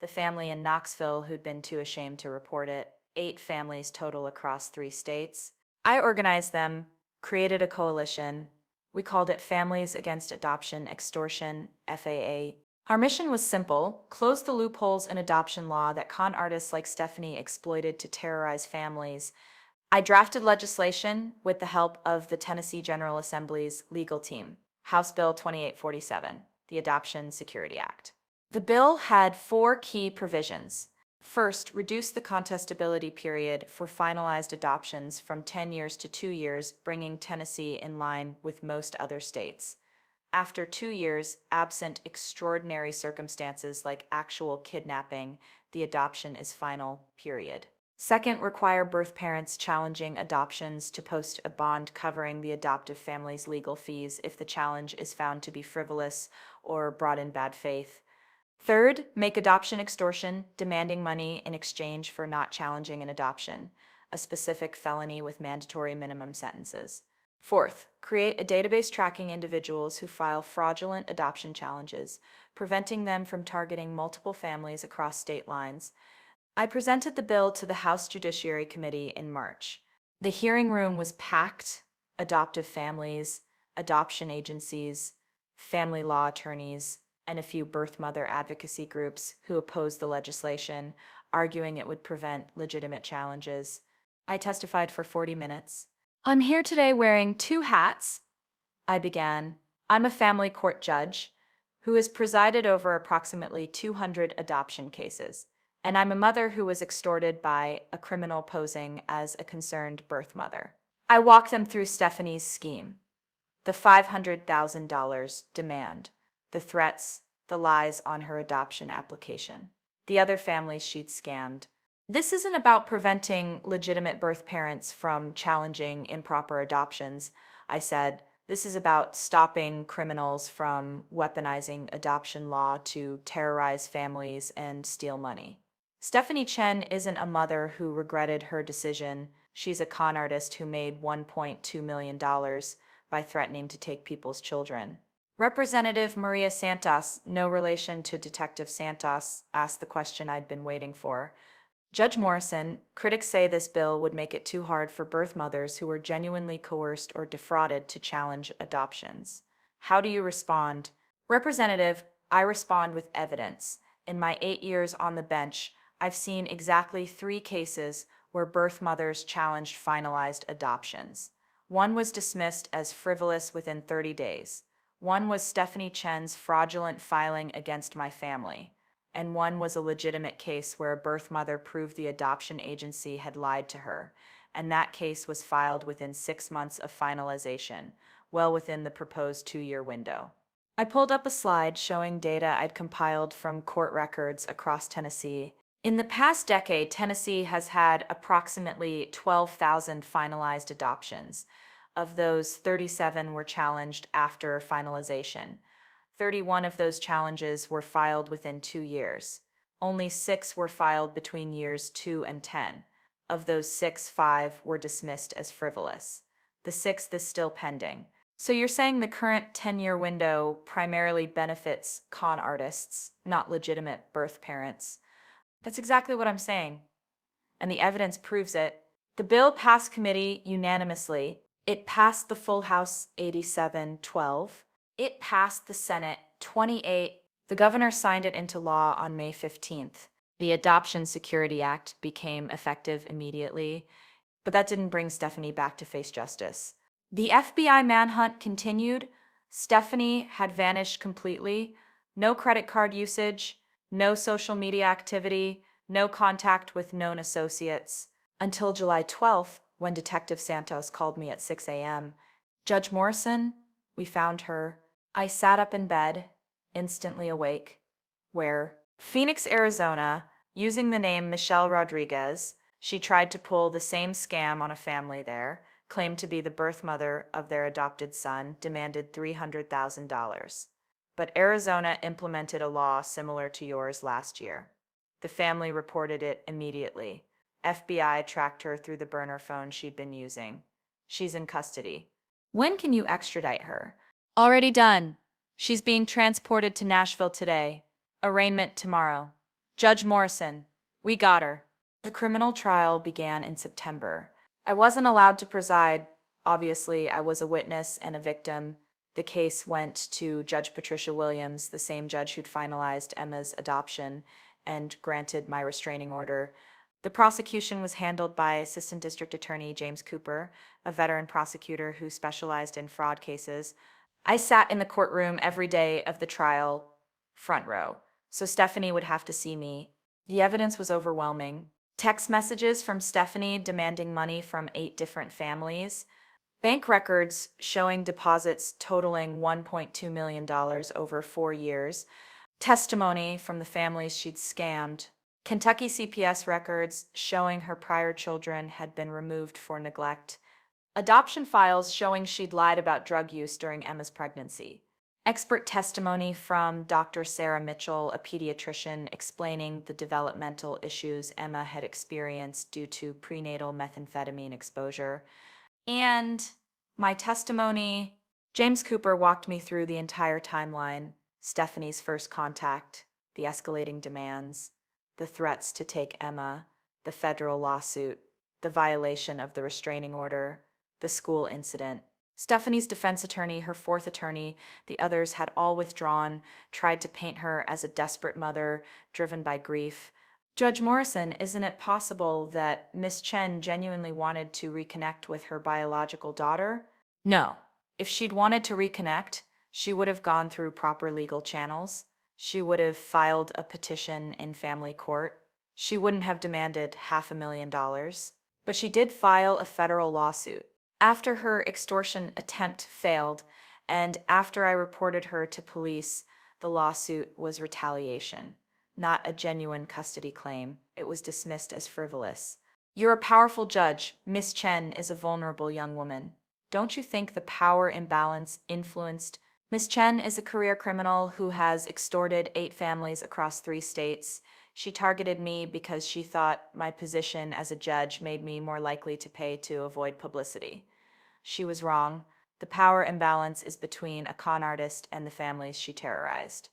the family in Knoxville who'd been too ashamed to report it, 8 families total across 3 states. I organized them, created a coalition. We called it Families Against Adoption Extortion, FAA. Our mission was simple: close the loopholes in adoption law that con artists like Stephanie exploited to terrorize families. I drafted legislation with the help of the Tennessee General Assembly's legal team, House Bill 2847, the Adoption Security Act. The bill had 4 key provisions. First, reduce the contestability period for finalized adoptions from 10 years to 2 years, bringing Tennessee in line with most other states. After 2 years, absent extraordinary circumstances like actual kidnapping, the adoption is final, period. Second, require birth parents challenging adoptions to post a bond covering the adoptive family's legal fees if the challenge is found to be frivolous or brought in bad faith. Third, make adoption extortion, demanding money in exchange for not challenging an adoption, a specific felony with mandatory minimum sentences. Fourth, create a database tracking individuals who file fraudulent adoption challenges, preventing them from targeting multiple families across state lines. I presented the bill to the House Judiciary Committee in March. The hearing room was packed. Adoptive families, adoption agencies, family law attorneys, and a few birth mother advocacy groups who opposed the legislation, arguing it would prevent legitimate challenges. I testified for 40 minutes. I'm here today wearing 2 hats, I began. I'm a family court judge who has presided over approximately 200 adoption cases, and I'm a mother who was extorted by a criminal posing as a concerned birth mother. I walked them through Stephanie's scheme, the $500,000 demand, the threats, the lies on her adoption application, the other families she'd scammed. This isn't about preventing legitimate birth parents from challenging improper adoptions, I said. This is about stopping criminals from weaponizing adoption law to terrorize families and steal money. Stephanie Chen isn't a mother who regretted her decision. She's a con artist who made $1.2 million by threatening to take people's children. Representative Maria Santos, no relation to Detective Santos, asked the question I'd been waiting for. Judge Morrison, critics say this bill would make it too hard for birth mothers who were genuinely coerced or defrauded to challenge adoptions. How do you respond? Representative, I respond with evidence. In my 8 years on the bench, I've seen exactly 3 cases where birth mothers challenged finalized adoptions. One was dismissed as frivolous within 30 days. One was Stephanie Chen's fraudulent filing against my family. And one was a legitimate case where a birth mother proved the adoption agency had lied to her, and that case was filed within 6 months of finalization, well within the proposed 2-year window. I pulled up a slide showing data I'd compiled from court records across Tennessee. In the past decade, Tennessee has had approximately 12,000 finalized adoptions. Of those, 37 were challenged after finalization. 31 of those challenges were filed within 2 years. Only 6 were filed between years 2 and 10. Of those 6, 5 were dismissed as frivolous. The 6th is still pending. So you're saying the current 10-year window primarily benefits con artists, not legitimate birth parents. That's exactly what I'm saying. And the evidence proves it. The bill passed committee unanimously. It passed the full House 87-12. It passed the Senate 28. The governor signed it into law on May 15th. The Adoption Security Act became effective immediately, but that didn't bring Stephanie back to face justice. The FBI manhunt continued. Stephanie had vanished completely. No credit card usage, no social media activity, no contact with known associates. Until July 12th, when Detective Santos called me at 6 a.m. Judge Morrison, we found her. I sat up in bed, instantly awake. Where? Phoenix, Arizona, using the name Michelle Rodriguez. She tried to pull the same scam on a family there, claimed to be the birth mother of their adopted son, demanded $300,000. But Arizona implemented a law similar to yours last year. The family reported it immediately. FBI tracked her through the burner phone she'd been using. She's in custody. When can you extradite her? Already done. She's being transported to Nashville today. Arraignment tomorrow. Judge Morrison, we got her. The criminal trial began in September. I wasn't allowed to preside. Obviously, I was a witness and a victim. The case went to Judge Patricia Williams, the same judge who'd finalized Emma's adoption and granted my restraining order. The prosecution was handled by Assistant District Attorney James Cooper, a veteran prosecutor who specialized in fraud cases. I sat in the courtroom every day of the trial, front row, so Stephanie would have to see me. The evidence was overwhelming. Text messages from Stephanie demanding money from 8 different families. Bank records showing deposits totaling $1.2 million over 4 years. Testimony from the families she'd scammed. Kentucky CPS records showing her prior children had been removed for neglect. Adoption files showing she'd lied about drug use during Emma's pregnancy. Expert testimony from Dr. Sarah Mitchell, a pediatrician, explaining the developmental issues Emma had experienced due to prenatal methamphetamine exposure. And my testimony. James Cooper walked me through the entire timeline: Stephanie's first contact, the escalating demands, the threats to take Emma, the federal lawsuit, the violation of the restraining order, the school incident. Stephanie's defense attorney, her 4th attorney, the others had all withdrawn, tried to paint her as a desperate mother driven by grief. Judge Morrison, isn't it possible that Miss Chen genuinely wanted to reconnect with her biological daughter? No. If she'd wanted to reconnect, she would have gone through proper legal channels. She would have filed a petition in family court. She wouldn't have demanded $500,000. But she did file a federal lawsuit. After her extortion attempt failed, and after I reported her to police, the lawsuit was retaliation, not a genuine custody claim. It was dismissed as frivolous. You're a powerful judge. Miss Chen is a vulnerable young woman. Don't you think the power imbalance influenced? Miss Chen is a career criminal who has extorted 8 families across 3 states. She targeted me because she thought my position as a judge made me more likely to pay to avoid publicity. She was wrong. The power imbalance is between a con artist and the families she terrorized.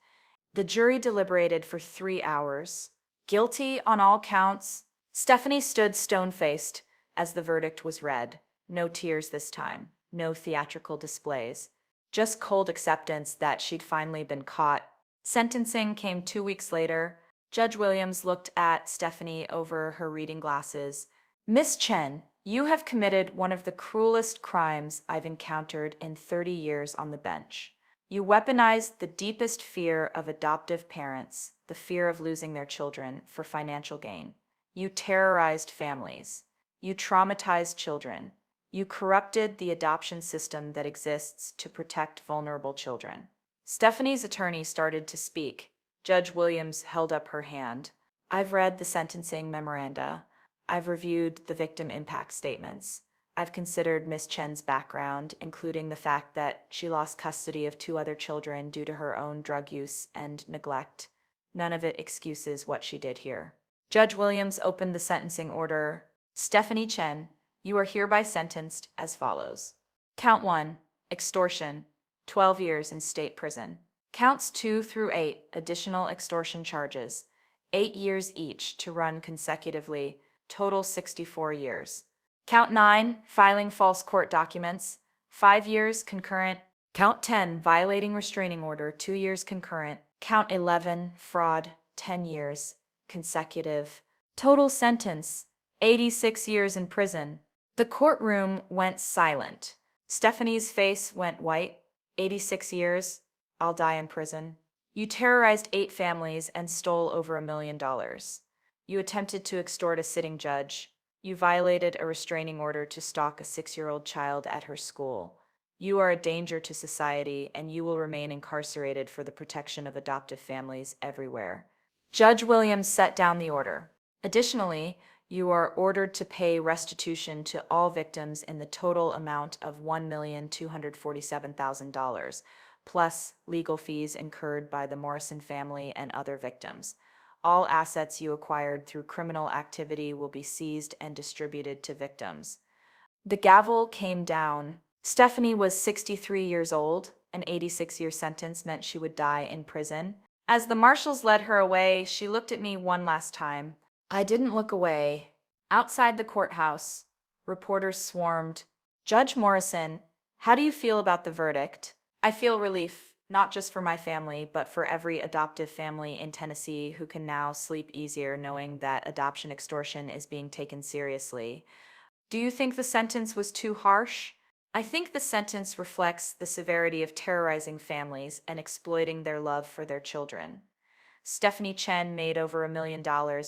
The jury deliberated for 3 hours. Guilty on all counts. Stephanie stood stone-faced as the verdict was read. No tears this time. No theatrical displays. Just cold acceptance that she'd finally been caught. Sentencing came 2 weeks later. Judge Williams looked at Stephanie over her reading glasses. Miss Chen, you have committed one of the cruelest crimes I've encountered in 30 years on the bench. You weaponized the deepest fear of adoptive parents, the fear of losing their children, for financial gain. You terrorized families. You traumatized children. You corrupted the adoption system that exists to protect vulnerable children. Stephanie's attorney started to speak. Judge Williams held up her hand. I've read the sentencing memoranda. I've reviewed the victim impact statements. I've considered Miss Chen's background, including the fact that she lost custody of 2 other children due to her own drug use and neglect. None of it excuses what she did here. Judge Williams opened the sentencing order. Stephanie Chen, you are hereby sentenced as follows. Count 1, extortion, 12 years in state prison. Counts 2 through 8, additional extortion charges, 8 years each to run consecutively, total 64 years. Count 9, filing false court documents, 5 years concurrent. Count 10, violating restraining order, 2 years concurrent. Count 11, fraud, 10 years consecutive. Total sentence, 86 years in prison. The courtroom went silent. Stephanie's face went white. 86 years. I'll die in prison. You terrorized 8 families and stole over $1 million. You attempted to extort a sitting judge. You violated a restraining order to stalk a 6-year-old child at her school. You are a danger to society, and you will remain incarcerated for the protection of adoptive families everywhere. Judge Williams set down the order. Additionally, you are ordered to pay restitution to all victims in the total amount of $1,247,000, plus legal fees incurred by the Morrison family and other victims. All assets you acquired through criminal activity will be seized and distributed to victims. The gavel came down. Stephanie was 63 years old. An 86-year sentence meant she would die in prison. As the marshals led her away, she looked at me one last time. I didn't look away. Outside the courthouse, reporters swarmed. Judge Morrison, how do you feel about the verdict? I feel relief, not just for my family, but for every adoptive family in Tennessee who can now sleep easier knowing that adoption extortion is being taken seriously. Do you think the sentence was too harsh? I think the sentence reflects the severity of terrorizing families and exploiting their love for their children. Stephanie Chen made over $1 million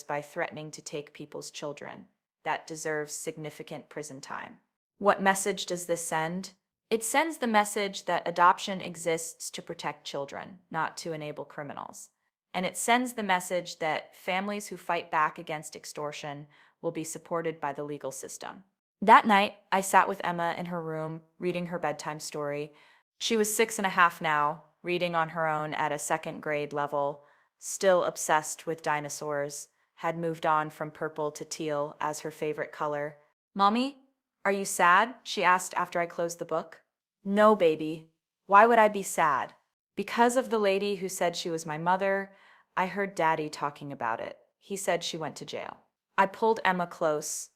by threatening to take people's children. That deserves significant prison time. What message does this send? It sends the message that adoption exists to protect children, not to enable criminals. And it sends the message that families who fight back against extortion will be supported by the legal system. That night, I sat with Emma in her room, reading her bedtime story. She was 6.5 now, reading on her own at a 2nd grade level, still obsessed with dinosaurs, had moved on from purple to teal as her favorite color. Mommy, are you sad? She asked after I closed the book. No, baby. Why would I be sad? Because of the lady who said she was my mother. I heard Daddy talking about it. He said she went to jail. I pulled Emma close.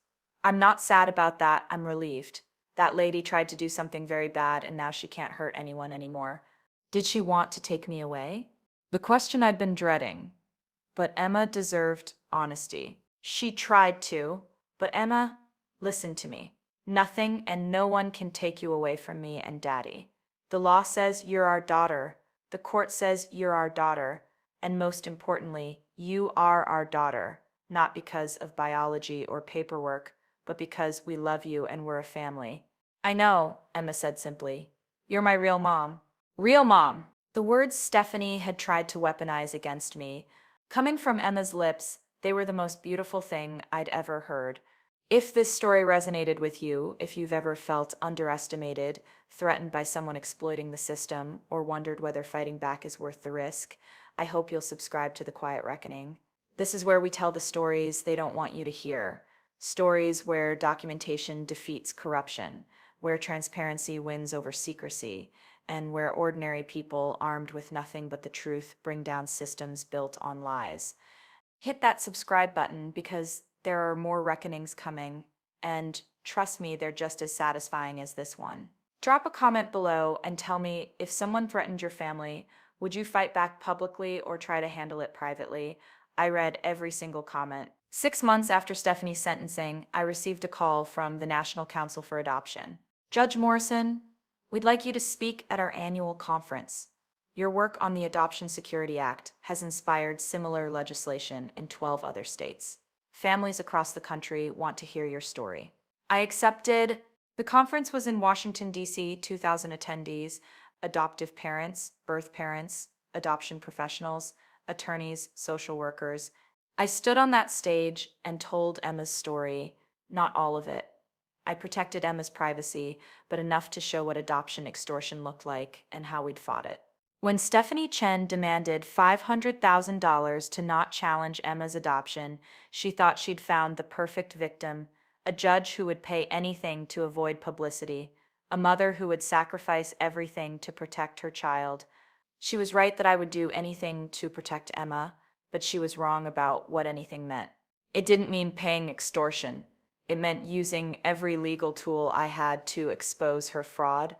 I'm not sad about that, I'm relieved. That lady tried to do something very bad and now she can't hurt anyone anymore. Did she want to take me away? The question I'd been dreading. But Emma deserved honesty. She tried to, but Emma, listen to me. Nothing and no one can take you away from me and Daddy. The law says you're our daughter. The court says you're our daughter. And most importantly, you are our daughter, not because of biology or paperwork, but because we love you and we're a family. I know, Emma said simply. You're my real mom. Real mom. The words Stephanie had tried to weaponize against me, coming from Emma's lips, they were the most beautiful thing I'd ever heard. If this story resonated with you, if you've ever felt underestimated, threatened by someone exploiting the system, or wondered whether fighting back is worth the risk, I hope you'll subscribe to The Quiet Reckoning. This is where we tell the stories they don't want you to hear. Stories where documentation defeats corruption, where transparency wins over secrecy, and where ordinary people armed with nothing but the truth bring down systems built on lies. Hit that subscribe button because there are more reckonings coming, and trust me, they're just as satisfying as this one. Drop a comment below and tell me, if someone threatened your family, would you fight back publicly or try to handle it privately? I read every single comment. 6 months after Stephanie's sentencing, I received a call from the National Council for Adoption. Judge Morrison, we'd like you to speak at our annual conference. Your work on the Adoption Security Act has inspired similar legislation in 12 other states. Families across the country want to hear your story. I accepted. The conference was in Washington, D.C., 2,000 attendees, adoptive parents, birth parents, adoption professionals, attorneys, social workers. I stood on that stage and told Emma's story, not all of it. I protected Emma's privacy, but enough to show what adoption extortion looked like and how we'd fought it. When Stephanie Chen demanded $500,000 to not challenge Emma's adoption, she thought she'd found the perfect victim, a judge who would pay anything to avoid publicity, a mother who would sacrifice everything to protect her child. She was right that I would do anything to protect Emma, but she was wrong about what anything meant. It didn't mean paying extortion. It meant using every legal tool I had to expose her fraud.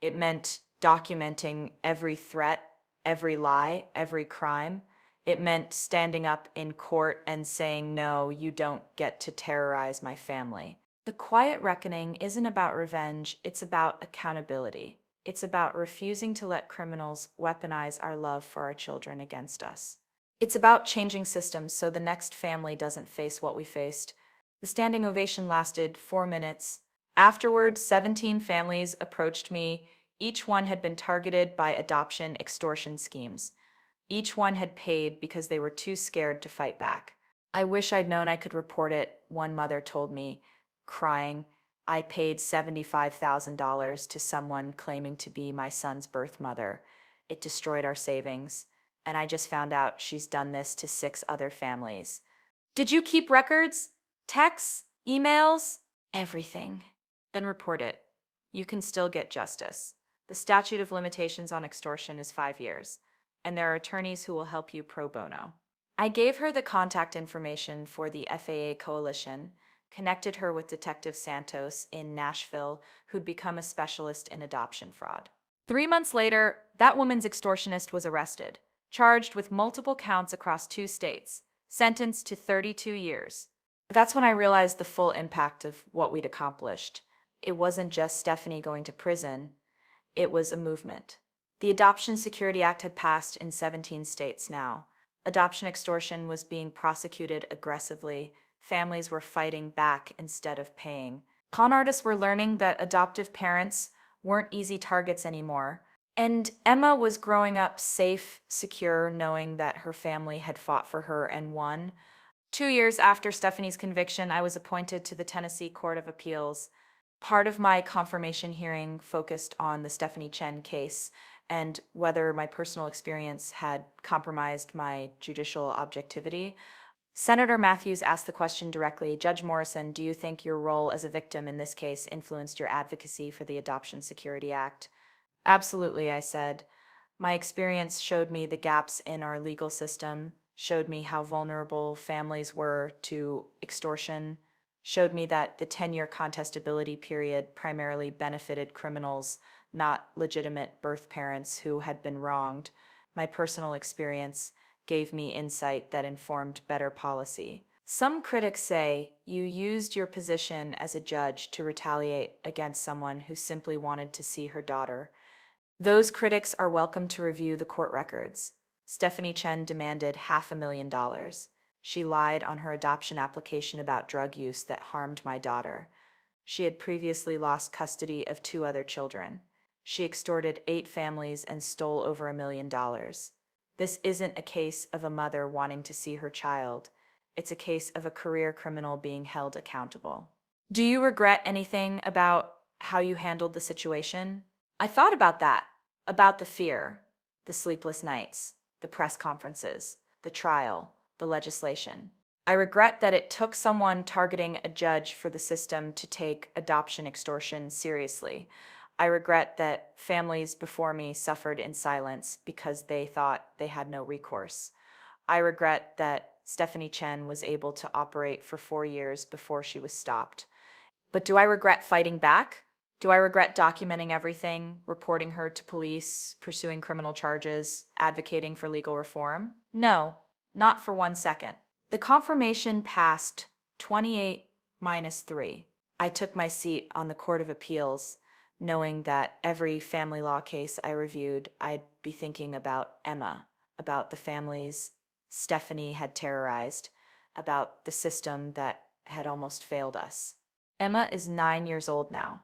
It meant documenting every threat, every lie, every crime. It meant standing up in court and saying, no, you don't get to terrorize my family. The quiet reckoning isn't about revenge, it's about accountability. It's about refusing to let criminals weaponize our love for our children against us. It's about changing systems so the next family doesn't face what we faced. The standing ovation lasted 4 minutes. Afterward, 17 families approached me. Each one had been targeted by adoption extortion schemes. Each one had paid because they were too scared to fight back. I wish I'd known I could report it, one mother told me, crying. I paid $75,000 to someone claiming to be my son's birth mother. It destroyed our savings, and I just found out she's done this to 6 other families. Did you keep records? Texts? Emails? Everything. Then report it. You can still get justice. The statute of limitations on extortion is 5 years, and there are attorneys who will help you pro bono. I gave her the contact information for the FAA Coalition, connected her with Detective Santos in Nashville, who'd become a specialist in adoption fraud. 3 months later, that woman's extortionist was arrested, charged with multiple counts across 2 states, sentenced to 32 years. That's when I realized the full impact of what we'd accomplished. It wasn't just Stephanie going to prison, it was a movement. The Adoption Security Act had passed in 17 states now. Adoption extortion was being prosecuted aggressively. Families were fighting back instead of paying. Con artists were learning that adoptive parents weren't easy targets anymore. And Emma was growing up safe, secure, knowing that her family had fought for her and won. 2 years after Stephanie's conviction, I was appointed to the Tennessee Court of Appeals. Part of my confirmation hearing focused on the Stephanie Chen case and whether my personal experience had compromised my judicial objectivity. Senator Matthews asked the question directly, Judge Morrison, do you think your role as a victim in this case influenced your advocacy for the Adoption Security Act? Absolutely, I said. My experience showed me the gaps in our legal system, showed me how vulnerable families were to extortion, showed me that the 10-year contestability period primarily benefited criminals, not legitimate birth parents who had been wronged. My personal experience gave me insight that informed better policy. Some critics say you used your position as a judge to retaliate against someone who simply wanted to see her daughter. Those critics are welcome to review the court records. Stephanie Chen demanded $500,000. She lied on her adoption application about drug use that harmed my daughter. She had previously lost custody of 2 other children. She extorted 8 families and stole over $1 million. This isn't a case of a mother wanting to see her child. It's a case of a career criminal being held accountable. Do you regret anything about how you handled the situation? I thought about that, about the fear, the sleepless nights, the press conferences, the trial. the legislation. I regret that it took someone targeting a judge for the system to take adoption extortion seriously. I regret that families before me suffered in silence because they thought they had no recourse. I regret that Stephanie Chen was able to operate for 4 years before she was stopped. But do I regret fighting back? Do I regret documenting everything, reporting her to police, pursuing criminal charges, advocating for legal reform? No, not for 1 second. The confirmation passed 28-3. I took my seat on the Court of Appeals, knowing that every family law case I reviewed, I'd be thinking about Emma, about the families Stephanie had terrorized, about the system that had almost failed us. Emma is 9 years old now.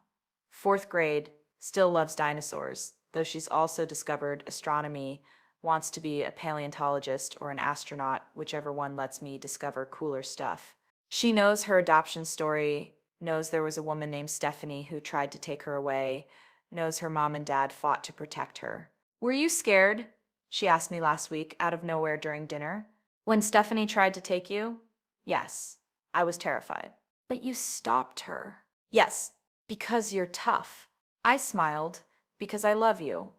4th grade, still loves dinosaurs, though she's also discovered astronomy, wants to be a paleontologist or an astronaut, whichever one lets me discover cooler stuff. She knows her adoption story, knows there was a woman named Stephanie who tried to take her away, knows her mom and dad fought to protect her. Were you scared? She asked me last week out of nowhere during dinner. When Stephanie tried to take you? Yes, I was terrified. But you stopped her. Yes, because you're tough. I smiled because I love you,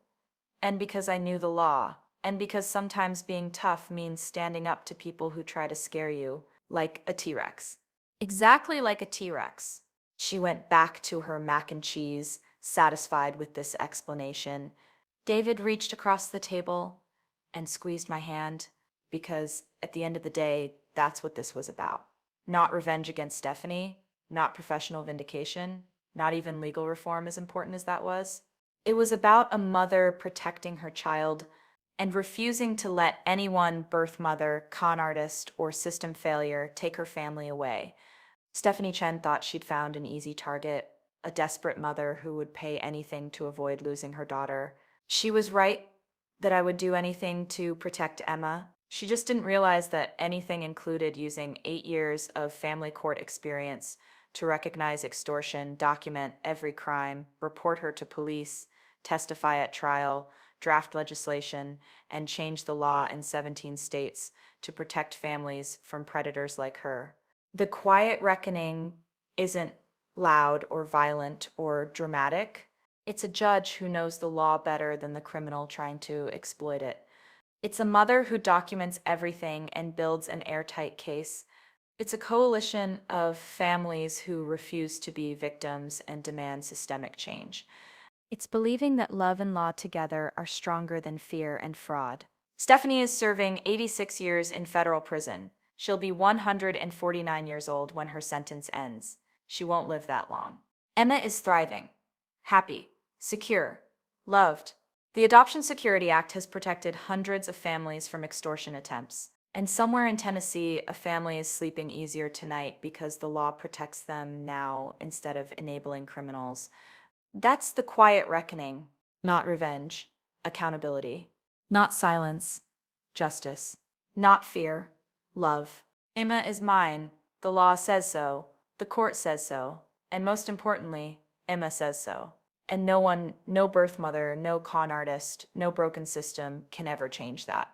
and because I knew the law, and because sometimes being tough means standing up to people who try to scare you, like a T-Rex. Exactly like a T-Rex. She went back to her mac and cheese, satisfied with this explanation. David reached across the table and squeezed my hand, because at the end of the day, that's what this was about. Not revenge against Stephanie, not professional vindication, not even legal reform, as important as that was. It was about a mother protecting her child and refusing to let anyone, birth mother, con artist, or system failure, take her family away. Stephanie Chen thought she'd found an easy target, a desperate mother who would pay anything to avoid losing her daughter. She was right that I would do anything to protect Emma. She just didn't realize that anything included using 8 years of family court experience to recognize extortion, document every crime, report her to police, testify at trial, draft legislation, and change the law in 17 states to protect families from predators like her. The quiet reckoning isn't loud or violent or dramatic. It's a judge who knows the law better than the criminal trying to exploit it. It's a mother who documents everything and builds an airtight case. It's a coalition of families who refuse to be victims and demand systemic change. It's believing that love and law together are stronger than fear and fraud. Stephanie is serving 86 years in federal prison. She'll be 149 years old when her sentence ends. She won't live that long. Emma is thriving, happy, secure, loved. The Adoption Security Act has protected hundreds of families from extortion attempts. And somewhere in Tennessee, a family is sleeping easier tonight because the law protects them now instead of enabling criminals. That's the quiet reckoning, not revenge, accountability, not silence, justice, not fear, love. Emma is mine. The law says so. The court says so. And most importantly, Emma says so. And no one, no birth mother, no con artist, no broken system can ever change that.